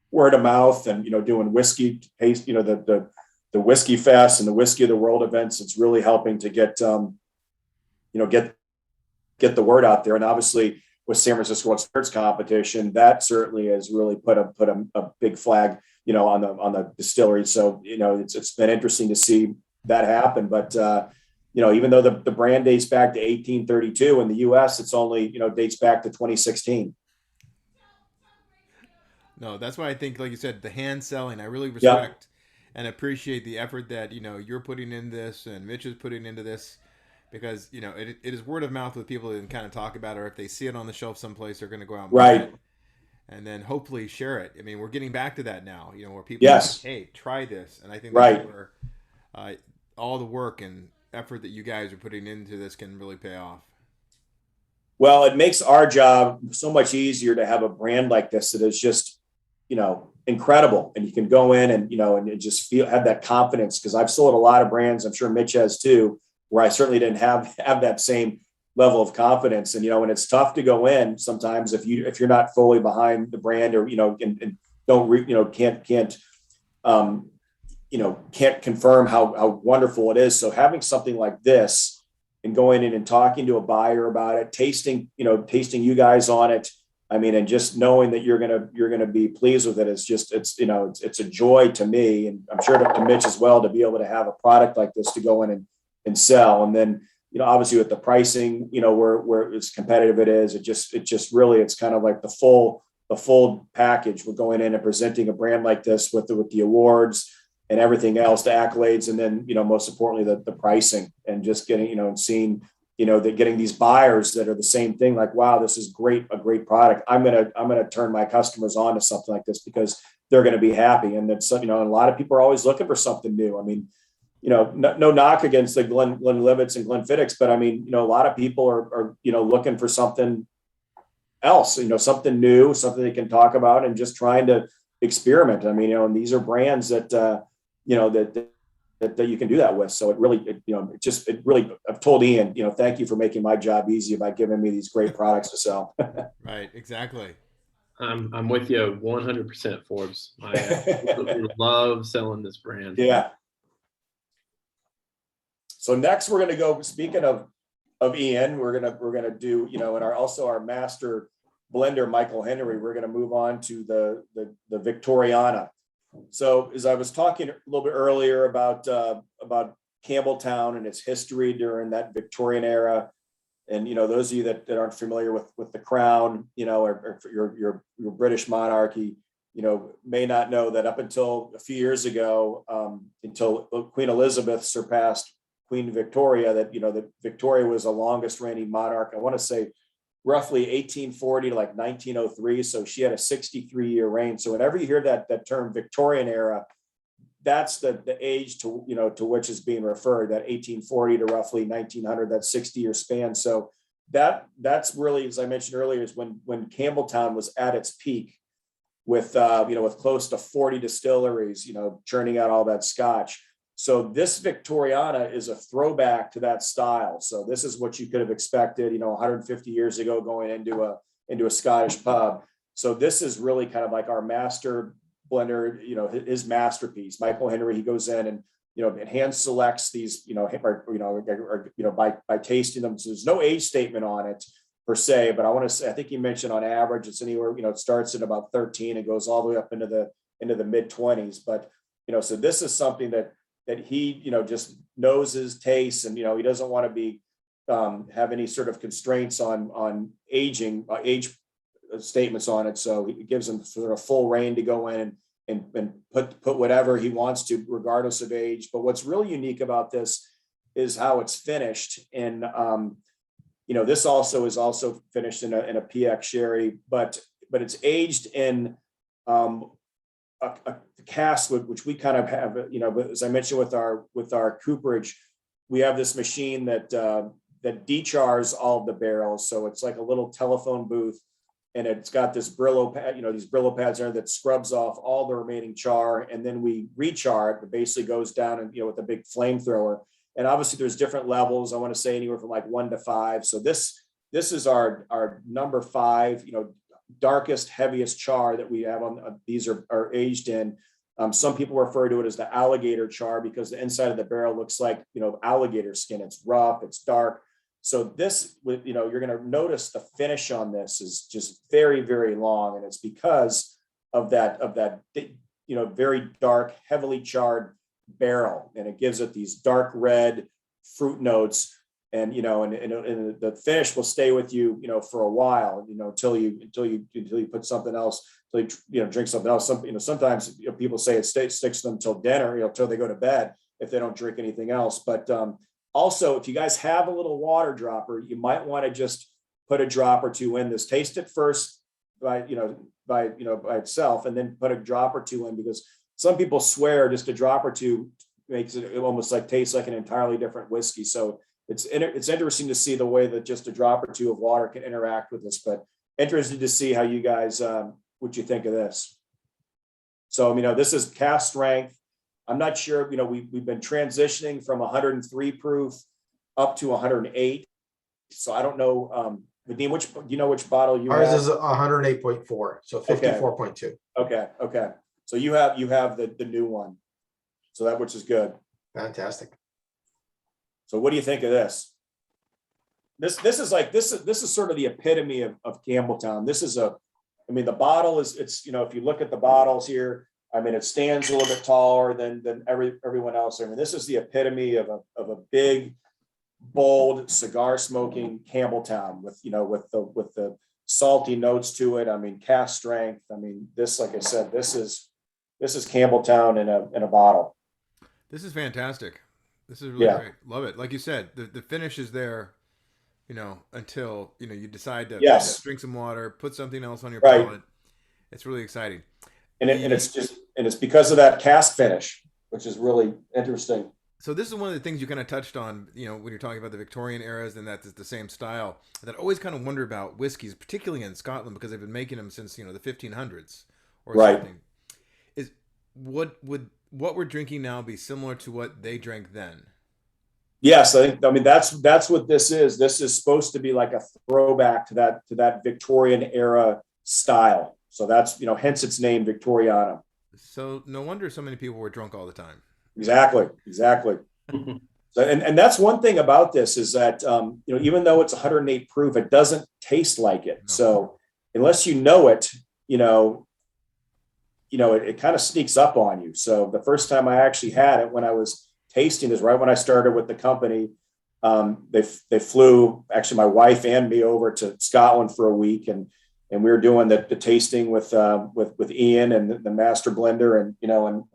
word of mouth, and doing whiskey taste, the whiskey fest and the whiskey of the world events. It's really helping to get get the word out there. And obviously with San Francisco World Spirits Competition, that certainly has really put a big flag on the distillery. So it's been interesting to see that happen. But even though the brand dates back to 1832, in the U.S., it's only dates back to 2016. No, that's why I think, like you said, the hand selling, I really respect and appreciate the effort that you're putting in this, and Mitch is putting into this, because it is word of mouth with people that can kind of talk about it, or if they see it on the shelf someplace, they're going to go out and buy it, and then hopefully share it. I mean, we're getting back to that now, where people are like, hey, try this. And I think that's where all the work and effort that you guys are putting into this can really pay off. Well, it makes our job so much easier to have a brand like this that is just incredible, and you can go in and and just have that confidence, because I've sold a lot of brands, I'm sure Mitch has too, where I certainly didn't have that same level of confidence. And and it's tough to go in sometimes if you're not fully behind the brand, or and don't can't confirm how wonderful it is. So having something like this and going in and talking to a buyer about it, tasting you guys on it, I mean, and just knowing that you're gonna be pleased with it, it's a joy to me, and I'm sure to Mitch as well, to be able to have a product like this to go in and sell. And then obviously with the pricing, where as competitive it is, it just really, it's kind of like the full package. We're going in and presenting a brand like this with the awards, and everything else, the accolades, and then, most importantly, the pricing, and just getting, and seeing, that getting these buyers that are the same thing, like, wow, this is great, a great product. I'm gonna turn my customers on to something like this because they're going to be happy. And that's, and a lot of people are always looking for something new. I mean, no knock against the Glen Livets and Glen Fiddicks, but I mean, a lot of people are looking for something else, something new, something they can talk about, and just trying to experiment. I mean, and these are brands that, that you can do that with. So it really, I've told Ian, thank you for making my job easy by giving me these great products to sell. Right. Exactly. I'm with you 100%, Forbes. I absolutely love selling this brand. Yeah. So next we're going to go, speaking of Ian, we're going to do, and our master blender, Michael Henry, we're going to move on to the Victoriana. So as I was talking a little bit earlier about Campbelltown and its history during that Victorian era, and those of you that aren't familiar with the crown, or your British monarchy, may not know that up until a few years ago, until Queen Elizabeth surpassed Queen Victoria, that Victoria was the longest reigning monarch. I want to say roughly 1840 to like 1903. So she had a 63-year reign. So whenever you hear that term Victorian era, that's the age to which is being referred, that 1840 to roughly 1900, that 60-year span. So that's really, as I mentioned earlier, is when Campbelltown was at its peak with with close to 40 distilleries, churning out all that scotch. So this Victoriana is a throwback to that style. So this is what you could have expected, 150 years ago, going into a Scottish pub. So this is really kind of like our master blender, his masterpiece. Michael Henry, he goes in and and hand selects these, by tasting them. So there's no age statement on it per se, but I think you mentioned on average it's anywhere, it starts at about 13 and goes all the way up into the mid 20s. But so this is something that he just knows his tastes, and he doesn't want to be have any sort of constraints on age statements on it. So it gives him sort of full reign to go in and put whatever he wants to, regardless of age. But what's really unique about this is how it's finished. And this also is finished in a PX sherry, but it's aged in a cask, which we kind of have, as I mentioned with our cooperage, we have this machine that dechars all of the barrels. So it's like a little telephone booth, and it's got this Brillo pad, these Brillo pads there that scrubs off all the remaining char, and then we rechar it. It basically goes down and with a big flamethrower. And obviously there's different levels. I want to say anywhere from like 1 to 5. So this is our number 5, darkest, heaviest char that we have on. These are aged in. Some people refer to it as the alligator char because the inside of the barrel looks like alligator skin. It's rough, it's dark. So this, you're going to notice the finish on this is just very, very long, and it's because of that very dark, heavily charred barrel, and it gives it these dark red fruit notes, and and the finish will stay with you for a while, until you put something else, until you drink something else. Sometimes people say it sticks to them till dinner, till they go to bed if they don't drink anything else. But also, if you guys have a little water dropper, you might want to just put a drop or two in this. Taste it first by itself, and then put a drop or two in, because some people swear just a drop or two makes it almost like tastes like an entirely different whiskey. So it's interesting to see the way that just a drop or two of water can interact with this. But interested to see how you guys what you think of this. So this is cask strength. I'm not sure, we've been transitioning from 103 proof up to 108. So I don't know, Vadim, do you know which bottle you Ours have? is 108.4, so 54.2. Okay. So you have the new one. So that, which is good. Fantastic. So what do you think of this? This is sort of the epitome of Campbelltown. This is the bottle is, it's, if you look at the bottles here, it stands a little bit taller than everyone else. This is the epitome of a big, bold cigar smoking Campbelltown with the salty notes to it. Cask strength. This, like I said, this is this is Campbelltown in a bottle. This is fantastic. This is really Yeah. great. Love it. Like you said, the finish is there, until, you decide to Yes. drink some water, put something else on your Right. palate. It's really exciting. And it's because of that cast finish, which is really interesting. So this is one of the things you kind of touched on, when you're talking about the Victorian eras and that's the same style. That I always kind of wonder about whiskeys, particularly in Scotland, because they've been making them since, the 1500s or Right. something. Is what we're drinking now be similar to what they drank then? Yes, I mean that's what this is. This is supposed to be like a throwback to that Victorian era style. So that's, hence its name, Victoriana. So no wonder so many people were drunk all the time. Exactly. So, and that's one thing about this is that, even though it's 108 proof, it doesn't taste like it. No. So unless you know it, it kind of sneaks up on you. So the first time I actually had it when I was tasting is right when I started with the company. They flew actually my wife and me over to Scotland for a week, and we were doing the tasting with Ian and the master blender, and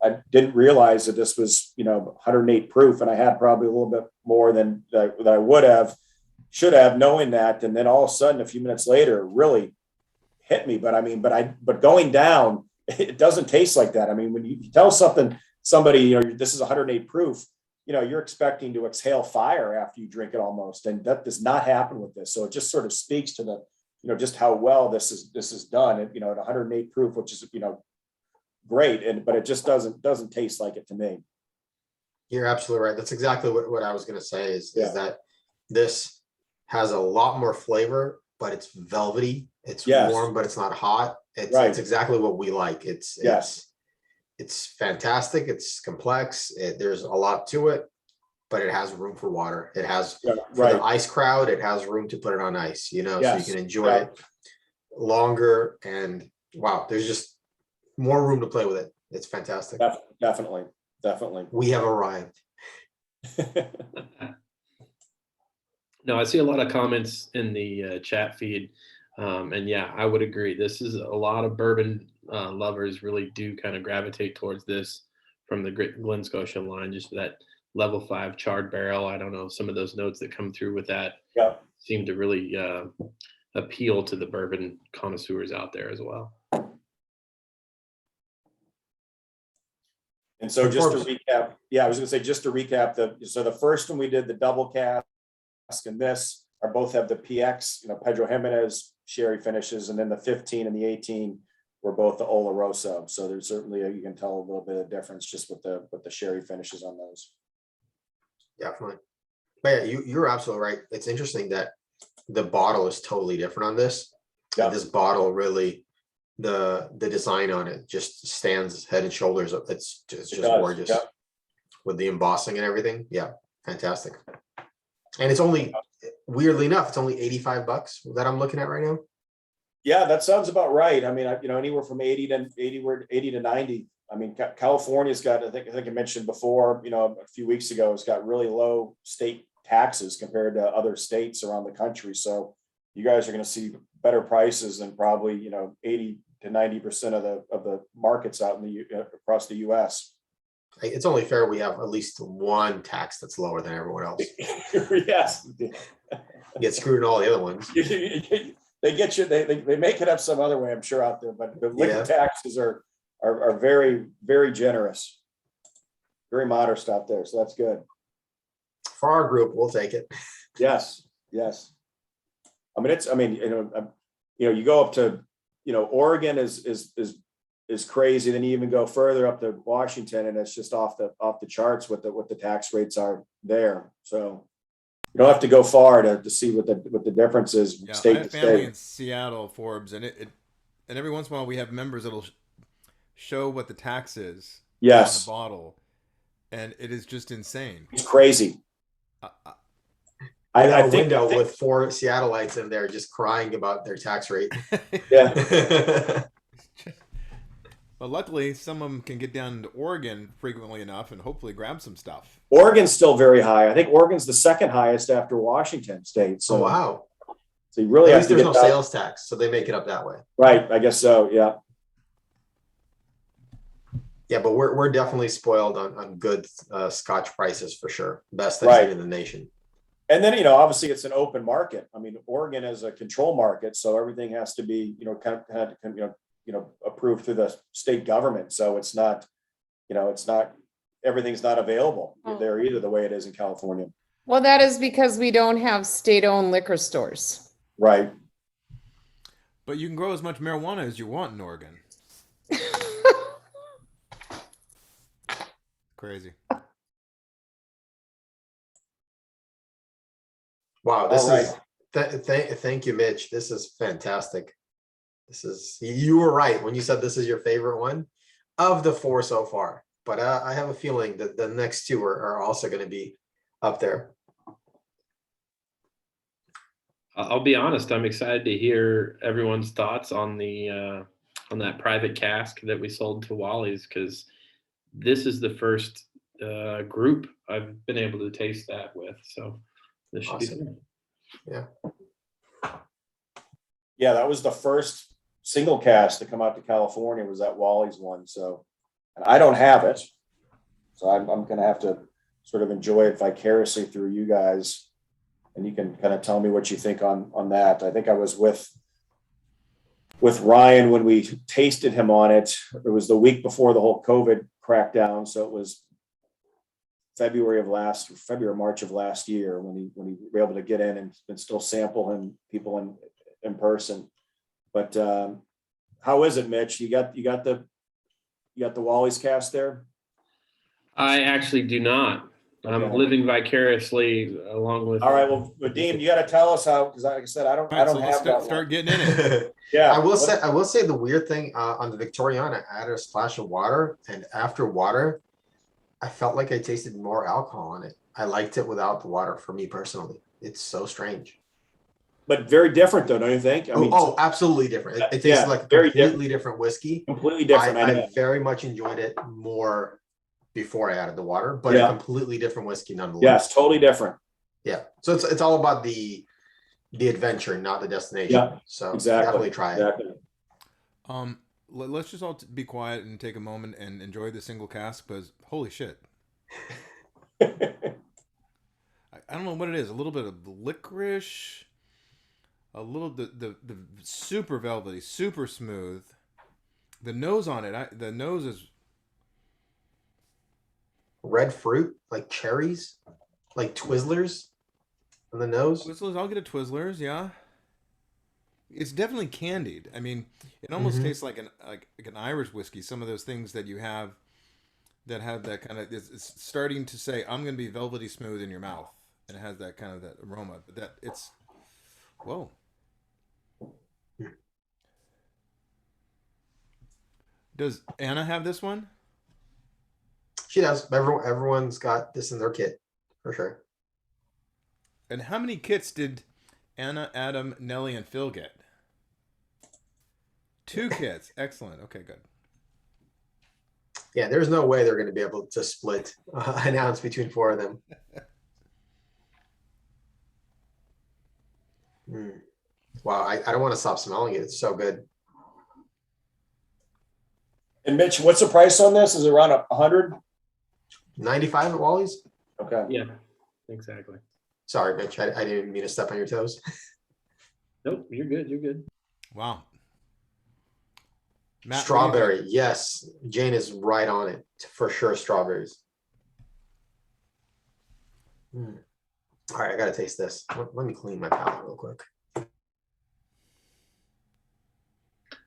I didn't realize that this was 108 proof, and I had probably a little bit more than that I should have, knowing that, and then all of a sudden a few minutes later it really hit me. But going down, it doesn't taste like that. I mean, when you tell somebody this is 108 proof, you're expecting to exhale fire after you drink it almost, and that does not happen with this. So it just sort of speaks to the just how well this is done at, at 108 proof, which is, great. But it just doesn't taste like it to me. You're absolutely right. That's exactly what I was going to say is Yeah. that this has a lot more flavor, but it's velvety. It's Yes. warm, but it's not hot. It's Right. it's exactly what we like. It's fantastic. It's complex. There's a lot to it, but it has room for water. It has Yeah, for right. the ice crowd. It has room to put it on ice. So Yes. you can enjoy it longer. And wow, there's just more room to play with it. It's fantastic. Definitely. We have arrived. No, I see a lot of comments in the chat feed. And yeah, I would agree. This is a lot of bourbon lovers really do kind of gravitate towards this from the Glen Scotia line, just that level 5 charred barrel. I don't know, some of those notes that come through with that Yeah. seem to really appeal to the bourbon connoisseurs out there as well. And so And just Forbes. to recap, the first one we did the double cask, and this are both have the PX, Pedro Jimenez sherry finishes, and then the 15 and the 18 were both the Oloroso. So there's certainly you can tell a little bit of difference just with the sherry finishes on those. Definitely. But yeah, you're absolutely right. It's interesting that the bottle is totally different on this. Yeah. And this bottle really, the design on it just stands head and shoulders up. It's just does, gorgeous yeah. with the embossing and everything. Yeah, fantastic. And it's only, weirdly enough, it's only $85 that I'm looking at right now. Yeah, that sounds about right. I mean, anywhere from 80 to 90. I mean, California's got, I think I mentioned before, a few weeks ago, it's got really low state taxes compared to other states around the country. So you guys are going to see better prices than probably, 80 to 90% of the markets out in across the US. It's only fair we have at least one tax that's lower than everyone else. Yes. You get screwed in all the other ones. They get you, they make it up some other way, I'm sure, out there, but the liquor Yeah. taxes are very, very generous, very modest out there. So that's good. For our group, we'll take it. Yes. I mean, you go up to, Oregon is crazy. Then you even go further up to Washington, and it's just off the charts what the tax rates are there. So you don't have to go far to see what the difference is Yeah, I state have to family state. in Seattle, Forbes, and and every once in a while we have members that'll show what the tax is on Yes, the bottle, and it is just insane. it's crazy. I I think think, window with 4 Seattleites in there just crying about their tax rate. yeah, But luckily, some of them can get down to Oregon frequently enough and hopefully grab some stuff. Oregon's still very high. I think Oregon's the second highest after Washington State. So Oh, wow. So you really At have least to there's get no down- sales tax, so they make it up that way. Right, I guess so. Yeah. Yeah, but we're definitely spoiled on good Scotch prices for sure. Best I've Right. seen in the nation. And then, you know, obviously it's an open market. I mean, Oregon is a control market, so everything has to be, you know, approved through the state government. So it's not, you know, everything's not available there either, the way it is in California. Well, that is because we don't have state-owned liquor stores. Right. But you can grow as much marijuana as you want in Oregon. Crazy. Wow, this All is thank you, Mitch. This is fantastic. You were right when you said this is your favorite one of the 4 so far. But I have a feeling that the next 2 are also going to be up there. I'll be honest, I'm excited to hear everyone's thoughts on the on that private cask that we sold to Wally's, because this is the first group I've been able to taste that with. So this should be Awesome. fun. Yeah. Yeah, that was the first single cast to come out to California, was that Wally's one. So, and I don't have it, so I'm going to have to sort of enjoy it vicariously through you guys, and you can kind of tell me what you think on that. I think I was with Ryan when we tasted him on it. It was the week before the whole COVID crackdown, so it was February, March of last year when we were able to get in and still sample people in person. But how is it, Mitch? You got the Wally's cast there? I actually do not. I'm Okay. living vicariously along with. All right. Well, Vadim, you got to tell us how, because like I said, I don't So let's have that start one. getting in it. Yeah. I will say the weird thing on the Victoriana, I added a splash of water, and after water, I felt like I tasted more alcohol in it. I liked it without the water for me personally. It's so strange. But very different though, don't you think? I mean, Absolutely different. It tastes yeah, like a very completely different whiskey. completely different. I know. I very much enjoyed it more before I added the water, but Yeah. a completely different whiskey nonetheless. Yes, totally different. Yeah. So it's all about the adventure, not the destination. Yeah, So exactly. definitely try it. Exactly. Let's just all be quiet and take a moment and enjoy the single cask, because holy shit. I don't know what it is. A little bit of licorice, a little the super velvety, super smooth. The nose on it, the nose is Red fruit, like cherries, like Twizzlers on the nose. Twizzlers. I'll get a Twizzlers, yeah. It's definitely candied. I mean, it almost tastes like an Irish whiskey. Some of those things that you have that have that kind of, it's starting to say, I'm going to be velvety smooth in your mouth, and it has that kind of that aroma. But that it's, whoa. Does Anna have this one? She does. Everyone's got this in their kit for sure. And how many kits did Anna, Adam, Nellie, and Phil get? 2 kits. Excellent. Okay, good. Yeah, there's no way they're going to be able to split an ounce between 4 of them. Wow, I don't want to stop smelling it. It's so good. And Mitch, what's the price on this? Is it around 100? 95 at Wally's? Okay. Yeah, exactly. Sorry, Mitch. I didn't mean to step on your toes. Nope, you're good. You're good. Wow. Matt, Strawberry. Yes. Jane is right on it. For sure, strawberries. All right, I got to taste this. Let me clean my palate real quick.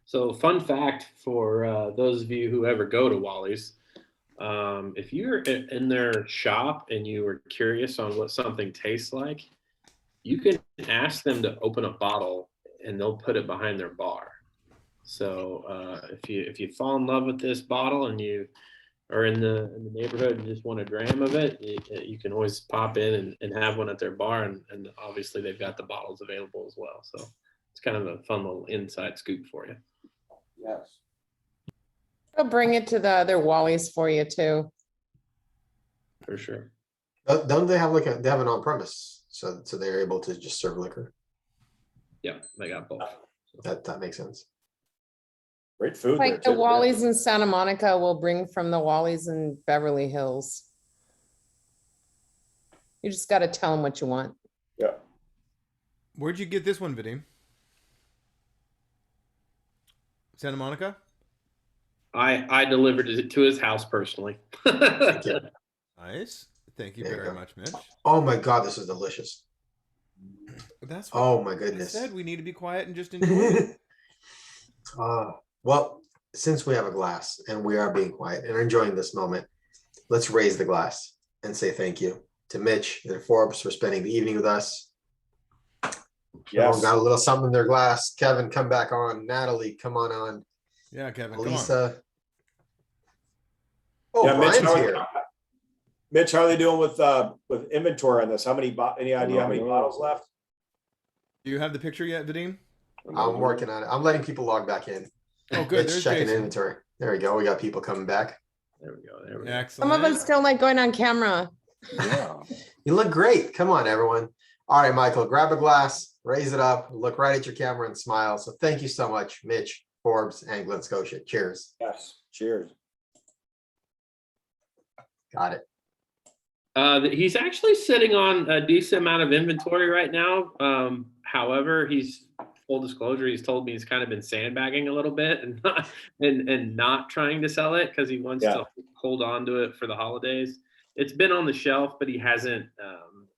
So, fun fact for those of you who ever go to Wally's, if you're in their shop and you were curious on what something tastes like, you can ask them to open a bottle and they'll put it behind their bar. So if you fall in love with this bottle and you are in the neighborhood and just want a dram of it, you can always pop in and have one at their bar, and obviously they've got the bottles available as well. So it's kind of a fun little inside scoop for you. Yes. I'll bring it to the other Wally's for you too. For sure. Don't they have they have an on-premise, so they're able to just serve liquor? Yeah, they got both. That makes sense. Great food there Like the too. Yeah. Wally's in Santa Monica will bring from the Wally's in Beverly Hills. You just got to tell them what you want. Yeah. Where'd you get this one, Vadim? Santa Monica? I delivered it to his house personally. Thank you. Nice. Thank you There you very go. much, Mitch. Oh my God, this is delicious. That's what Oh my I goodness. said. We need to be quiet and just enjoy it. Well, since we have a glass and we are being quiet and enjoying this moment, let's raise the glass and say thank you to Mitch and Forbes for spending the evening with us. Everyone Yes. got a little something in their glass. Kevin, come back on. Natalie, come on. Yeah, Kevin, come on. Lisa. Oh, Yeah, Mitch, Brian's here. Mitch, how are they doing with inventory on this? How many, any idea how many bottles left? Do you have the picture yet, Vadim? I'm working on it. I'm letting people log back in. Oh, good. Mitch There's checking Jason. inventory. There we go. We got people coming back. There we go. There we go. Excellent. Some of us don't like going on camera. You look great. Come on, everyone. All right, Michael, grab a glass, raise it up, look right at your camera and smile. So thank you so much, Mitch, Forbes, and Glen, Scotia. Cheers. Yes. Cheers. Got it. He's actually sitting on a decent amount of inventory right now. However, he's full disclosure. He's told me he's kind of been sandbagging a little bit and not, and not trying to sell it because he wants to hold on to it for the holidays. It's been on the shelf, but he hasn't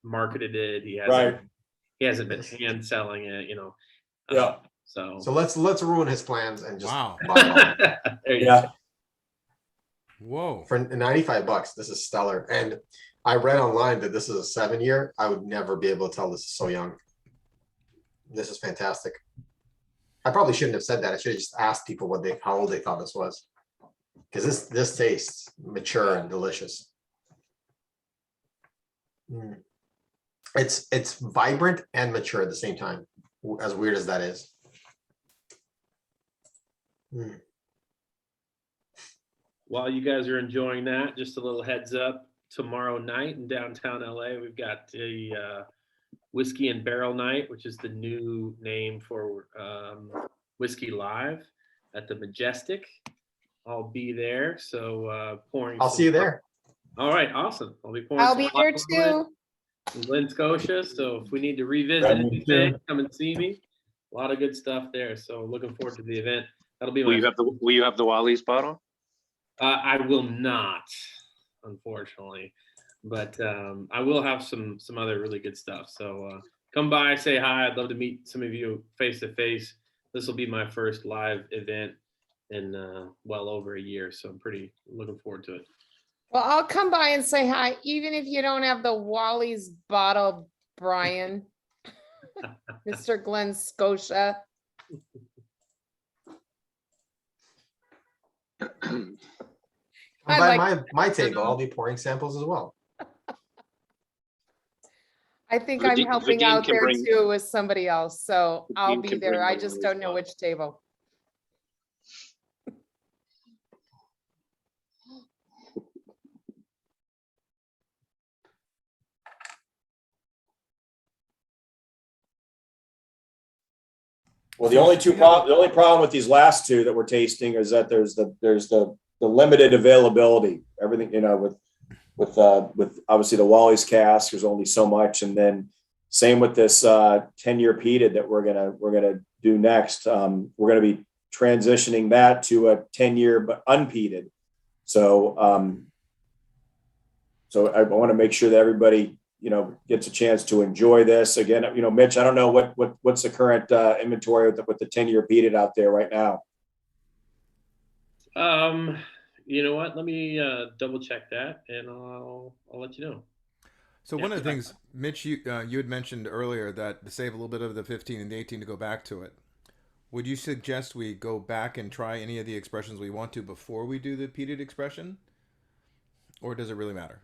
marketed it. He hasn't been hand selling it. You know. Yeah. So let's ruin his plans and just Wow. buy it all. there you Yeah. go. Whoa. For $95. This is stellar. And I read online that this is a 7-year. I would never be able to tell this is so young. This is fantastic. I probably shouldn't have said that. I should have just asked people how old they thought this was. Because this tastes mature and delicious. It's vibrant and mature at the same time, as weird as that is. While you guys are enjoying that, just a little heads up. Tomorrow night in downtown LA, we've got a Whiskey and Barrel Night, which is the new name for Whiskey Live at the Majestic. I'll be there, so pouring. I'll see you there. All right, awesome. I'll be pouring. I'll be there too. In Glen, Scotia. So if we need to revisit anything, come and see me. A lot of good stuff there. So looking forward to the event. That'll be. Will you have the Wally's bottle? I will not, unfortunately, but I will have some other really good stuff. So come by, say hi. I'd love to meet some of you face to face. This will be my first live event in well over a year, so I'm pretty looking forward to it. Well, I'll come by and say hi, even if you don't have the Wally's bottle, Brian. Mr. Glen, Scotia. By my table, I'll be pouring samples as well. I think I'm Vadim helping can out there bring- too with somebody else, so I'll Vadim be can there. bring I the just Wally's don't know bottle. which table. Well, the only problem with these last two that we're tasting is that there's the limited availability. Everything, you know, with obviously the Wally's cask, there's only so much, and then same with this 10-year peated that we're gonna do next. We're gonna be transitioning that to a 10-year but unpeated. So I want to make sure that everybody, you know, gets a chance to enjoy this. Again, you know, Mitch, I don't know what's the current inventory with the 10-year peated out there right now. You know what? Let me double check that, and I'll let you know. So one of the things, Mitch, you had mentioned earlier that to save a little bit of the 15 and the 18 to go back to it. Would you suggest we go back and try any of the expressions we want to before we do the peated expression? Or does it really matter?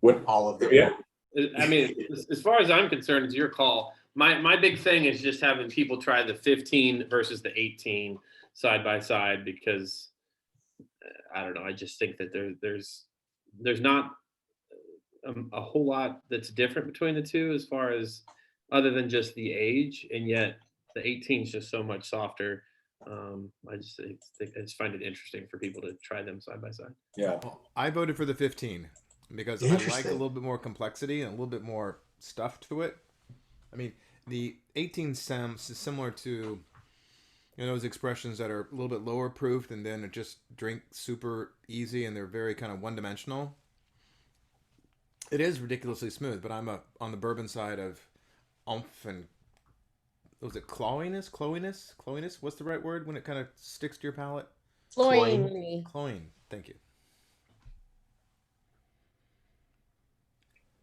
What All of them. Yeah. I mean, as far as I'm concerned, it's your call. My big thing is just having people try the 15 versus the 18 side by side, because I don't know. I just think that there's not a whole lot that's different between the two as far as other than just the age, and yet the 18 is just so much softer. I just find it interesting for people to try them side by side. Yeah. Well, I voted for the 15 because I like a Interesting. little bit more complexity and a little bit more stuff to it. I mean, the 18 sounds similar to those expressions that are a little bit lower proof and then just drink super easy and they're very kind of one dimensional. It is ridiculously smooth, but I'm on the bourbon side of oomph and was it clawiness? What's the right word when it kind of sticks to your palate? Cloyingly. Cloying. Thank you.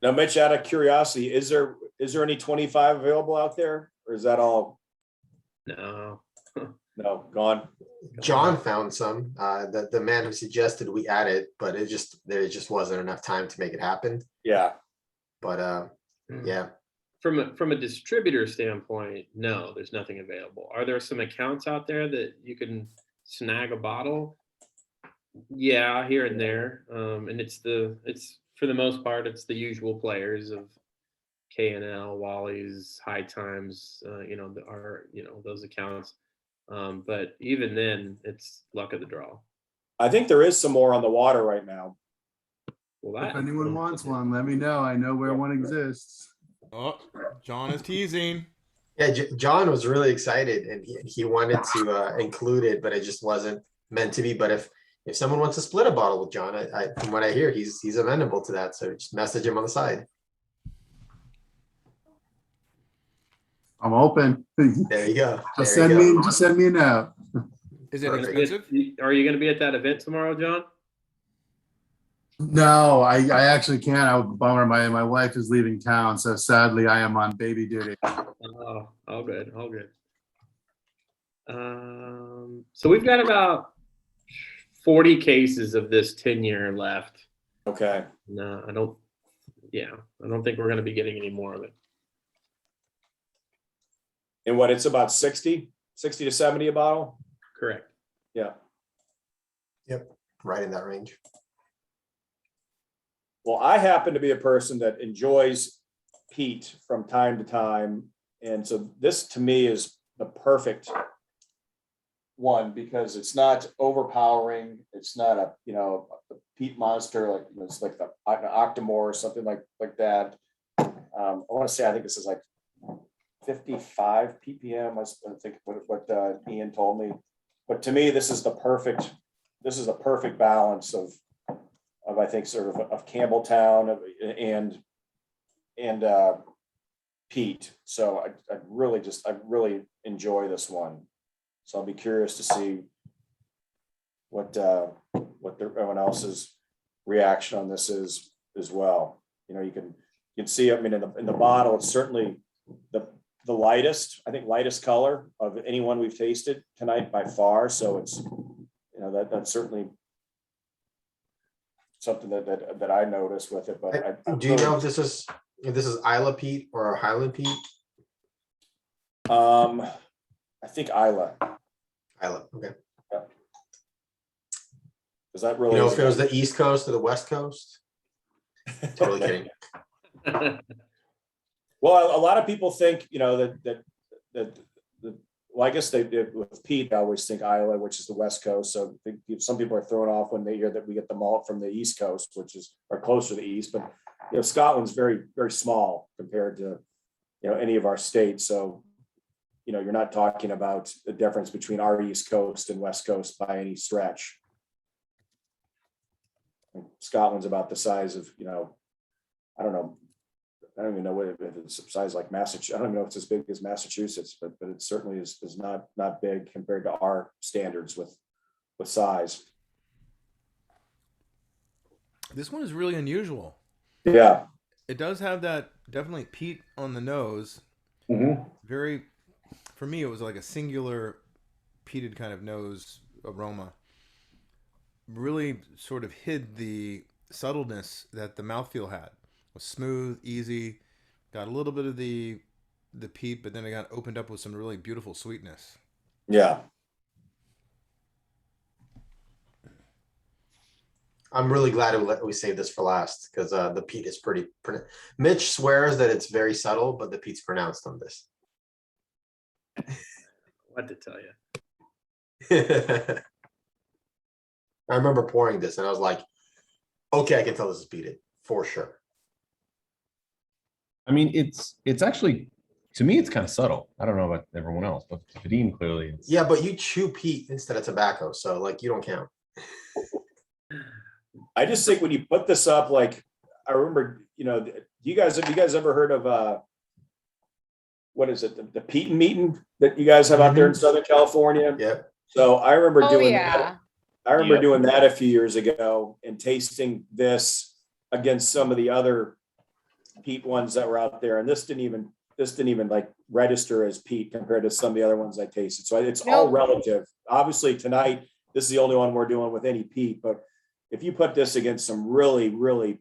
Now, Mitch, out of curiosity, is there any 25 available out there, or is that all No. gone? John found some, the man who suggested we add it, but there just wasn't enough time to make it happen. Yeah. But yeah, From a distributor standpoint, no, there's nothing available. Are there some accounts out there that you can snag a bottle? Yeah, here and there. And it's for the most part, it's the usual players of K&L, Wally's, High Times, those accounts. But even then, it's luck of the draw. I think there is some more on the water right now. Well, If anyone wants one, let me know. I know where one exists. Oh, John is teasing. yeah. John was really excited and he wanted to include it, but it just wasn't meant to be. But if someone wants to split a bottle with John, I from what I hear, he's amenable to that. So just message him on the side. I'm open. There you go. Just There send you go. me a note. Is it Perfect. expensive? Are you going to be at that event tomorrow, John? No, I actually can't. I was a bummer. My wife is leaving town, so sadly I am on baby duty. Oh, all good. So we've got about 40 cases of this 10-year left. Okay. No, I don't think we're going to be getting any more of it. And what, it's about 60 to 70 a bottle? Correct. Yeah. Right in that range. Well, I happen to be a person that enjoys peat from time to time. And so this to me is the perfect one because it's not overpowering. It's not a peat monster like it's like an Octomore or something like that. I want to say I think this is like 55 ppm. I think what Ian told me. But to me, this is the perfect balance of I think sort of Campbelltown and peat. So I really enjoy this one. So I'll be curious to see what everyone else's reaction on this is as well. You can see, I mean, in the bottle, it's certainly the lightest color of anyone we've tasted tonight by far. So it's, that's certainly something that I noticed with it. But Do you know if this is Isla Peat or Highland Peat? I think Isla. Isla, okay. Is that really? If it was the East Coast or the West Coast? Totally kidding. Well, a lot of people think, well, I guess they did with peat. I always think Isla, which is the West Coast. So some people are thrown off when they hear that we get the malt from the East Coast, which is or closer to the East. But Scotland's very, very small compared to any of our states. So you're not talking about the difference between our East Coast and West Coast by any stretch. Scotland's about the size of I don't know. I don't even know if it's the size like Massachusetts. I don't even know if it's as big as Massachusetts, but it certainly is not big compared to our standards with size. This one is really unusual. Yeah. It does have that definitely peat on the nose. Mm-hmm. Very, for me, it was like a singular peated kind of nose aroma. Really sort of hid the subtleness that the mouthfeel had. It was smooth, easy, got a little bit of the peat, but then it got opened up with some really beautiful sweetness. Yeah. I'm really glad we saved this for last because the peat is pretty. Mitch swears that it's very subtle, but the peat's pronounced on this. What to tell you? I remember pouring this and I was like, okay, I can tell this is peated for sure. I mean, it's actually, to me, it's kind of subtle. I don't know about everyone else, but to Vadim, clearly it's. Yeah, but you chew peat instead of tobacco, so like you don't count. I just think when you put this up, like, I remember, have you guys ever heard of, what is it? The peat meeting that you guys have out there in Southern California? Yep. So I remember Oh, doing yeah. that. I remember Yep. doing that a few years ago and tasting this against some of the other peat ones that were out there. And this didn't even like register as peat compared to some of the other ones I tasted. So it's all Nope. relative. Obviously tonight, this is the only one we're doing with any peat, but if you put this against some really, really,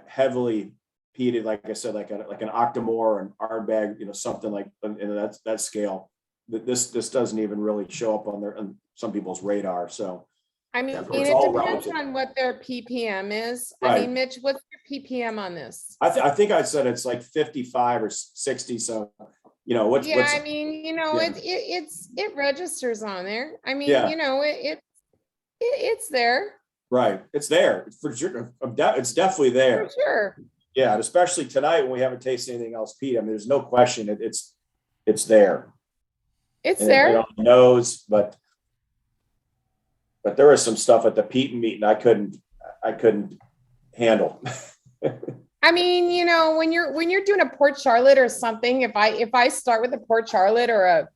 heavily peated, like I said, like an Octomore or an Ardbeg, something like in that scale, this doesn't even really show up on some people's radar. So I mean, Definitely. It's it all depends relative. on what their PPM is. I Right. mean, Mitch, what's your PPM on this? I think I said it's like 55 or 60. So, what's Yeah, I mean, yeah. it registers on there. I mean, Yeah. it's there right. It's there for sure. It's definitely there. for sure. Yeah. And especially tonight when we haven't tasted anything else, Pete. I mean, there's no question it's there. It's And there. on the nose, but there was some stuff at the peat meeting I couldn't handle. I mean, when you're doing a Port Charlotte or something, if I start with a Port Charlotte or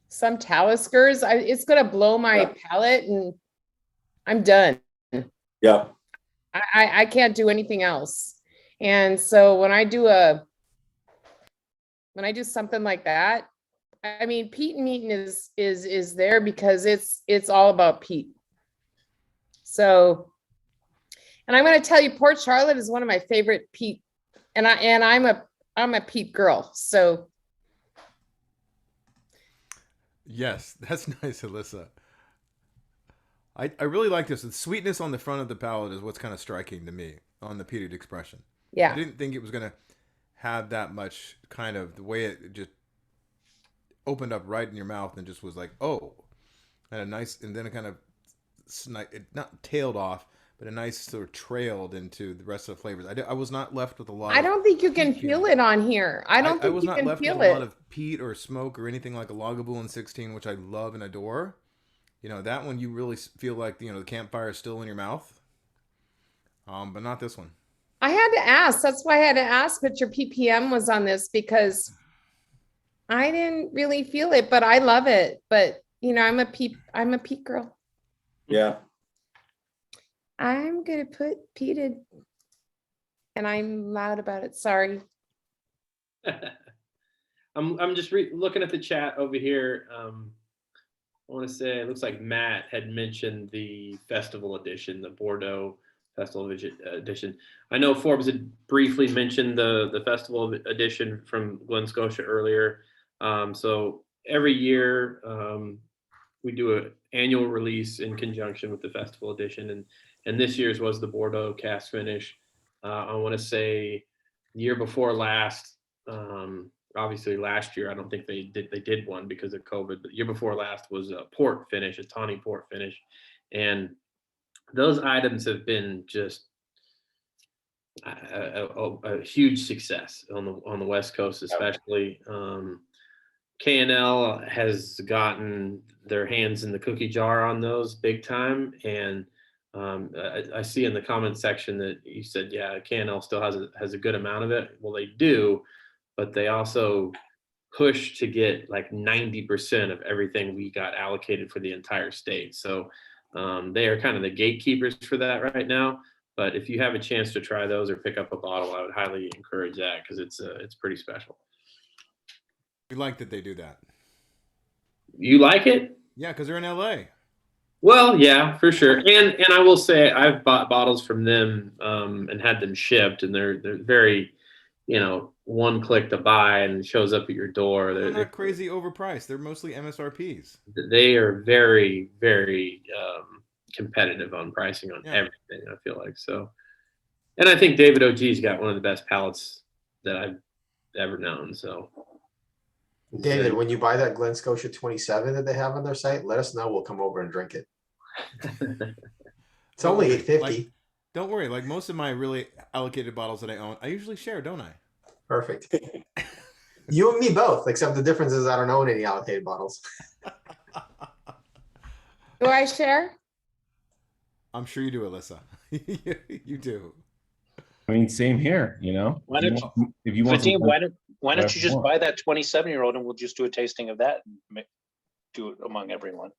some Taliskers, it's gonna blow my Yeah. palate and I'm done. Yeah. I can't do anything else. And so when I do something like that, I mean, peat and meeting is there because it's all about peat. So, and I'm going to tell you, Port Charlotte is one of my favorite peat, and I'm a peat girl. So, Yes, that's nice, Alyssa. I really like this. The sweetness on the front of the palate is what's kind of striking to me on the peated expression. I yeah, didn't think it was going to have that much kind of the way it just opened up right in your mouth and just was like, oh, and then it kind of it not tailed off, but a nice sort of trailed into the rest of the flavors. I was not left with a lot. I don't think you can feel it on here. I don't I think was you not can left with feel a lot it. of peat or smoke or anything like a Lagavulin 16, which I love and adore. That one you really feel like the campfire is still in your mouth. But not this one. I had to ask. That's why I had to ask what your PPM was on this because I didn't really feel it, but I love it. But I'm a peat girl. Yeah. I'm gonna put peated, and I'm loud about it. Sorry. I'm just looking at the chat over here. I want to say it looks like Matt had mentioned the festival edition, the Bordeaux Festival edition. I know Forbes had briefly mentioned the festival edition from Glen, Scotia earlier. So every year we do an annual release in conjunction with the festival edition, and this year's was the Bordeaux cast finish. I want to say year before last. Obviously last year, I don't think they did one because of COVID, but the year before last was a port finish, a tawny port finish. And those items have been just a huge success on the West Coast, especially. K&L has gotten their hands in the cookie jar on those big time. And I see in the comment section that you said, yeah, K&L still has a good amount of it. Well, they do, but they also push to get like 90% of everything we got allocated for the entire state. So they are kind of the gatekeepers for that right now. But if you have a chance to try those or pick up a bottle, I would highly encourage that because it's pretty special. We like that they do that. You like it? Yeah, because they're in LA. Well, yeah, for sure. And I will say I've bought bottles from them and had them shipped, and they're very, one click to buy and shows up at your door. They're not crazy overpriced. They're mostly MSRPs. They are very, very competitive on pricing on Yeah. everything. I feel like so, and I think David OG's got one of the best palates that I've ever known. So, David, when you buy that Glen Scotia 27 that they have on their site, let us know. We'll come over and drink it. It's Don't only worry, $8.50. like- Don't worry. Like most of my really allocated bottles that I own, I usually share, don't I? Perfect. You and me both, except the difference is I don't own any allocated bottles. Do I share? I'm sure you do, Alyssa. You do. I mean, same here, you know? Why If you don't want- If you want Vadim, some, why don't whatever you you just want. buy that 27-year-old and we'll just do a tasting of that and do it among everyone.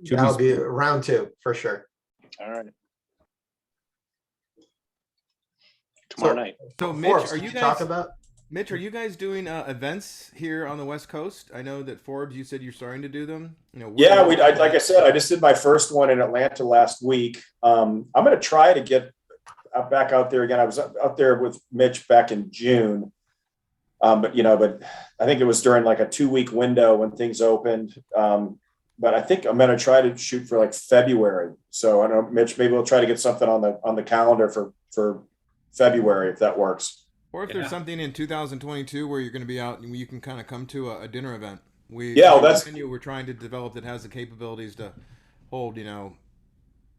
Should That'll we- be round 2 for sure. All right. Tomorrow So- night. So, Mitch, Forbes, are did you talk guys? about? Mitch, are you guys doing events here on the West Coast? I know that Forbes, you said you're starting to do them. You know, Yeah, like I said, I just did my first one in Atlanta last week. I'm going to try to get back out there again. I was out there with Mitch back in June. But I think it was during like a 2-week window when things opened. But I think I'm going to try to shoot for like February. So I don't know, Mitch, maybe we'll try to get something on the calendar for February, if that works. Or if Yeah. there's something in 2022 where you're going to be out and you can kind of come to a dinner event. We that's- venue we're trying to develop that has the capabilities to hold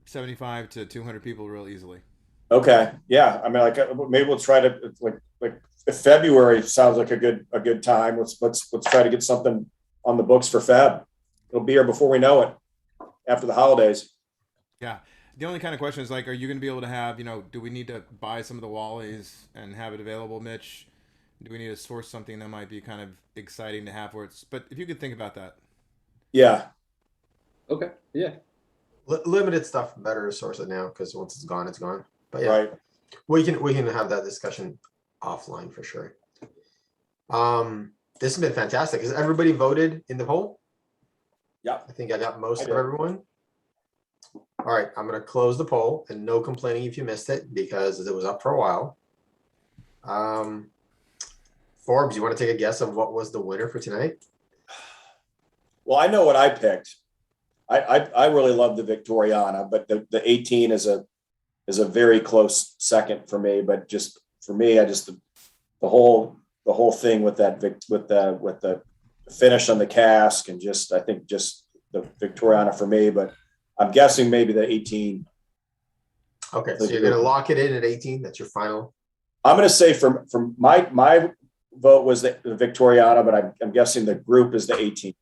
75 to 200 people real easily. Okay. Yeah. I mean, like maybe we'll try to like if February sounds like a good time. Let's try to get something on the books for Feb. It'll be here before we know it, after the holidays. Yeah. The only kind of question is like, are you going to be able to have, do we need to buy some of the Wallies and have it available, Mitch? Do we need to source something that might be kind of exciting to have but if you could think about that. Yeah. okay, yeah, Limited stuff, better to source it now because once it's gone, it's gone. But yeah, Right. we can have that discussion offline for sure. This has been fantastic. Has everybody voted in the poll? Yeah. I think I got most I of did. everyone. All right, I'm gonna close the poll and no complaining if you missed it because it was up for a while. Forbes, you want to take a guess of what was the winner for tonight? Well, I know what I picked. I really love the Victoriana, but the 18 is a very close second for me. But just for me, the whole thing with that with the finish on the cask and I think the Victoriana for me. But I'm guessing maybe the 18. Okay, so you're gonna lock it in at 18. That's your final. I'm going to say from my vote was the Victoriana, but I'm guessing the group is the 18.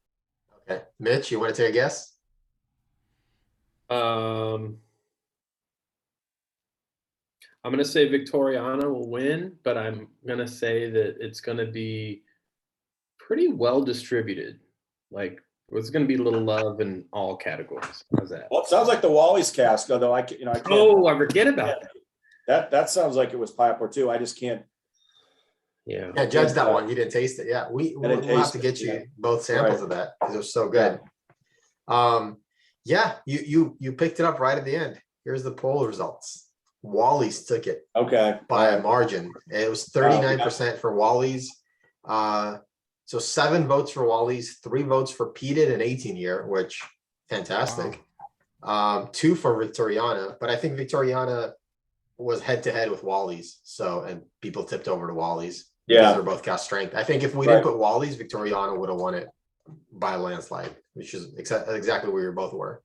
Okay, Mitch, you want to take a guess? I'm gonna say Victoriana will win, but I'm gonna say that it's gonna be pretty well distributed. Like it's gonna be a little love in all categories. How's that? Well, it sounds like the Wally's cask, although I can't. Oh, I forget about that. That sounds like it was Piper too. I just can't. Yeah. Yeah, judge that one. You didn't taste it. Yeah, we'll have taste to it, get you yeah. both samples Right. of that because it was so good. Yeah, you picked it up right at the end. Here's the poll results. Wally's took it Okay. by a margin. It was 39% for Wally's. So 7 votes for Wally's, 3 votes for Peated and 18-year, which fantastic. 2 for Victoriana, but I think Victoriana was head to head with Wally's. So and people tipped over to Wally's. Yeah. They're both cast strength. I think if we Right. didn't put Wally's, Victoriana would have won it by a landslide, which is exactly where you both were.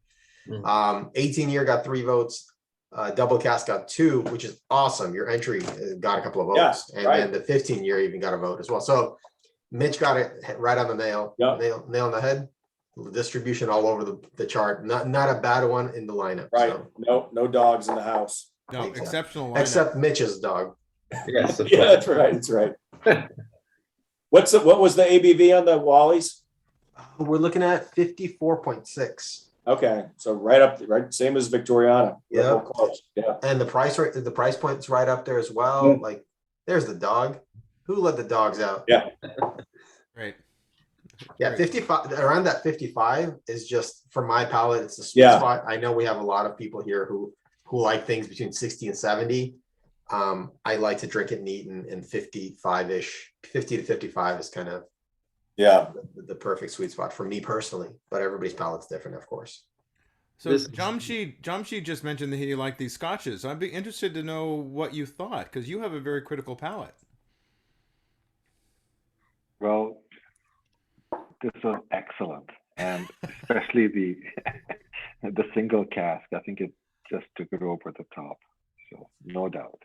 18-year got 3 votes. Double cast got 2, which is awesome. Your entry got a couple of votes, and then the 15-year even got a vote as well. So Mitch got it right on the nail. Yeah. Nail on the head. Distribution all over the chart. Not a bad one in the lineup. Right. So, No dogs in the house. No, Exactly. exceptional lineup. except Mitch's dog. Yes. That's Yeah, right. that's right. That's right. What was the ABV on the Wally's? We're looking at 54.6. Okay, so right, same as Victoriana. We're Yeah. real close. Yeah. And the price point's right up there as well. Like there's the dog. Who let the dogs out? Yeah. Right. Yeah, Right. 55 around that 55 is just for my palate, it's the sweet Yeah. spot. I know we have a lot of people here who like things between 60 and 70. I like to drink it neat and 55-ish. 50 to 55 is kind of Yeah. the perfect sweet spot for me personally, but everybody's palate's different, of course. So This- Jamshi just mentioned that he liked these scotches. I'd be interested to know what you thought, because you have a very critical palate. Well, this was excellent, and especially the the single cask. I think it just took it over the top. So no doubt,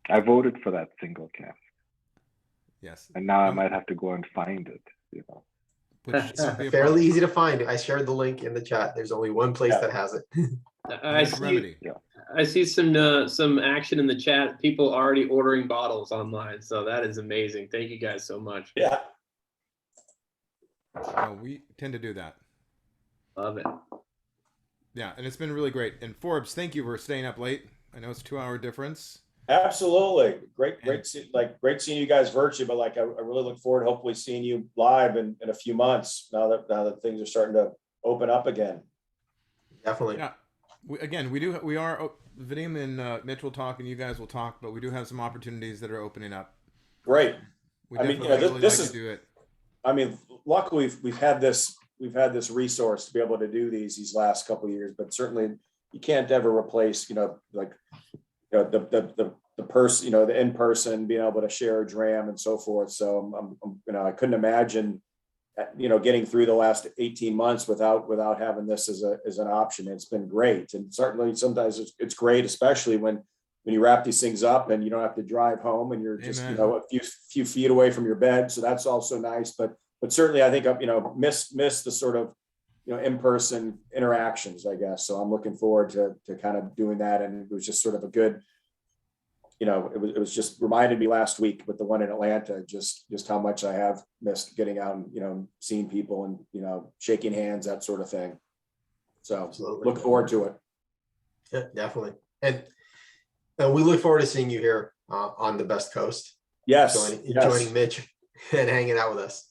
I voted for that single cask, Yes. and now I might have to go and find it. You know, Which would be a Fairly easy to find. I shared the link in the chat. There's only one place that has it. I nice see, remedy. I see some action in the chat. People already ordering bottles online. So that is amazing. Thank you guys so much. Yeah. No, we tend to do that. Love it. Yeah, and it's been really great. And Forbes, thank you for staying up late. I know it's a 2-hour difference. Absolutely. Great seeing you guys virtually, but I really look forward to hopefully seeing you live in a few months now that things are starting to open up again. Definitely. Yeah. We are Vadim and Mitch will talk and you guys will talk, but we do have some opportunities that are opening up. Great. We I mean, definitely really this like is- to do it. I mean, luckily we've had this resource to be able to do these last couple of years, but certainly you can't ever replace, the person, the in-person, being able to share a dram and so forth. So I couldn't imagine, getting through the last 18 months without having this as an option. It's been great. And certainly sometimes it's great, especially when you wrap these things up and you don't have to drive home and you're just, Amen. a few feet away from your bed. So that's also nice. But certainly I think, miss the sort of, in-person interactions, I guess. So I'm looking forward to kind of doing that. And it was just sort of a good, it was just reminded me last week with the one in Atlanta, just how much I have missed getting out and, seeing people and, shaking hands, that sort of thing. So Absolutely. look forward to it. Yeah, definitely. And we look forward to seeing you here on the Best Coast. Yes. Joining Mitch and hanging out with us.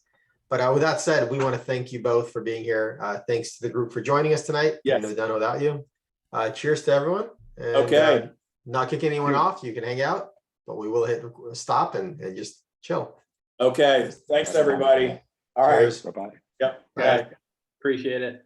But with that said, we want to thank you both for being here. Thanks to the group for joining us tonight. Yes. Couldn't have done it without you. Cheers to everyone. And, Okay. not kick anyone off. You can hang out, but we will hit stop and just chill. Okay. Thanks, everybody. All right. Cheers. bye bye. Yep. Bye. Bye. Appreciate it.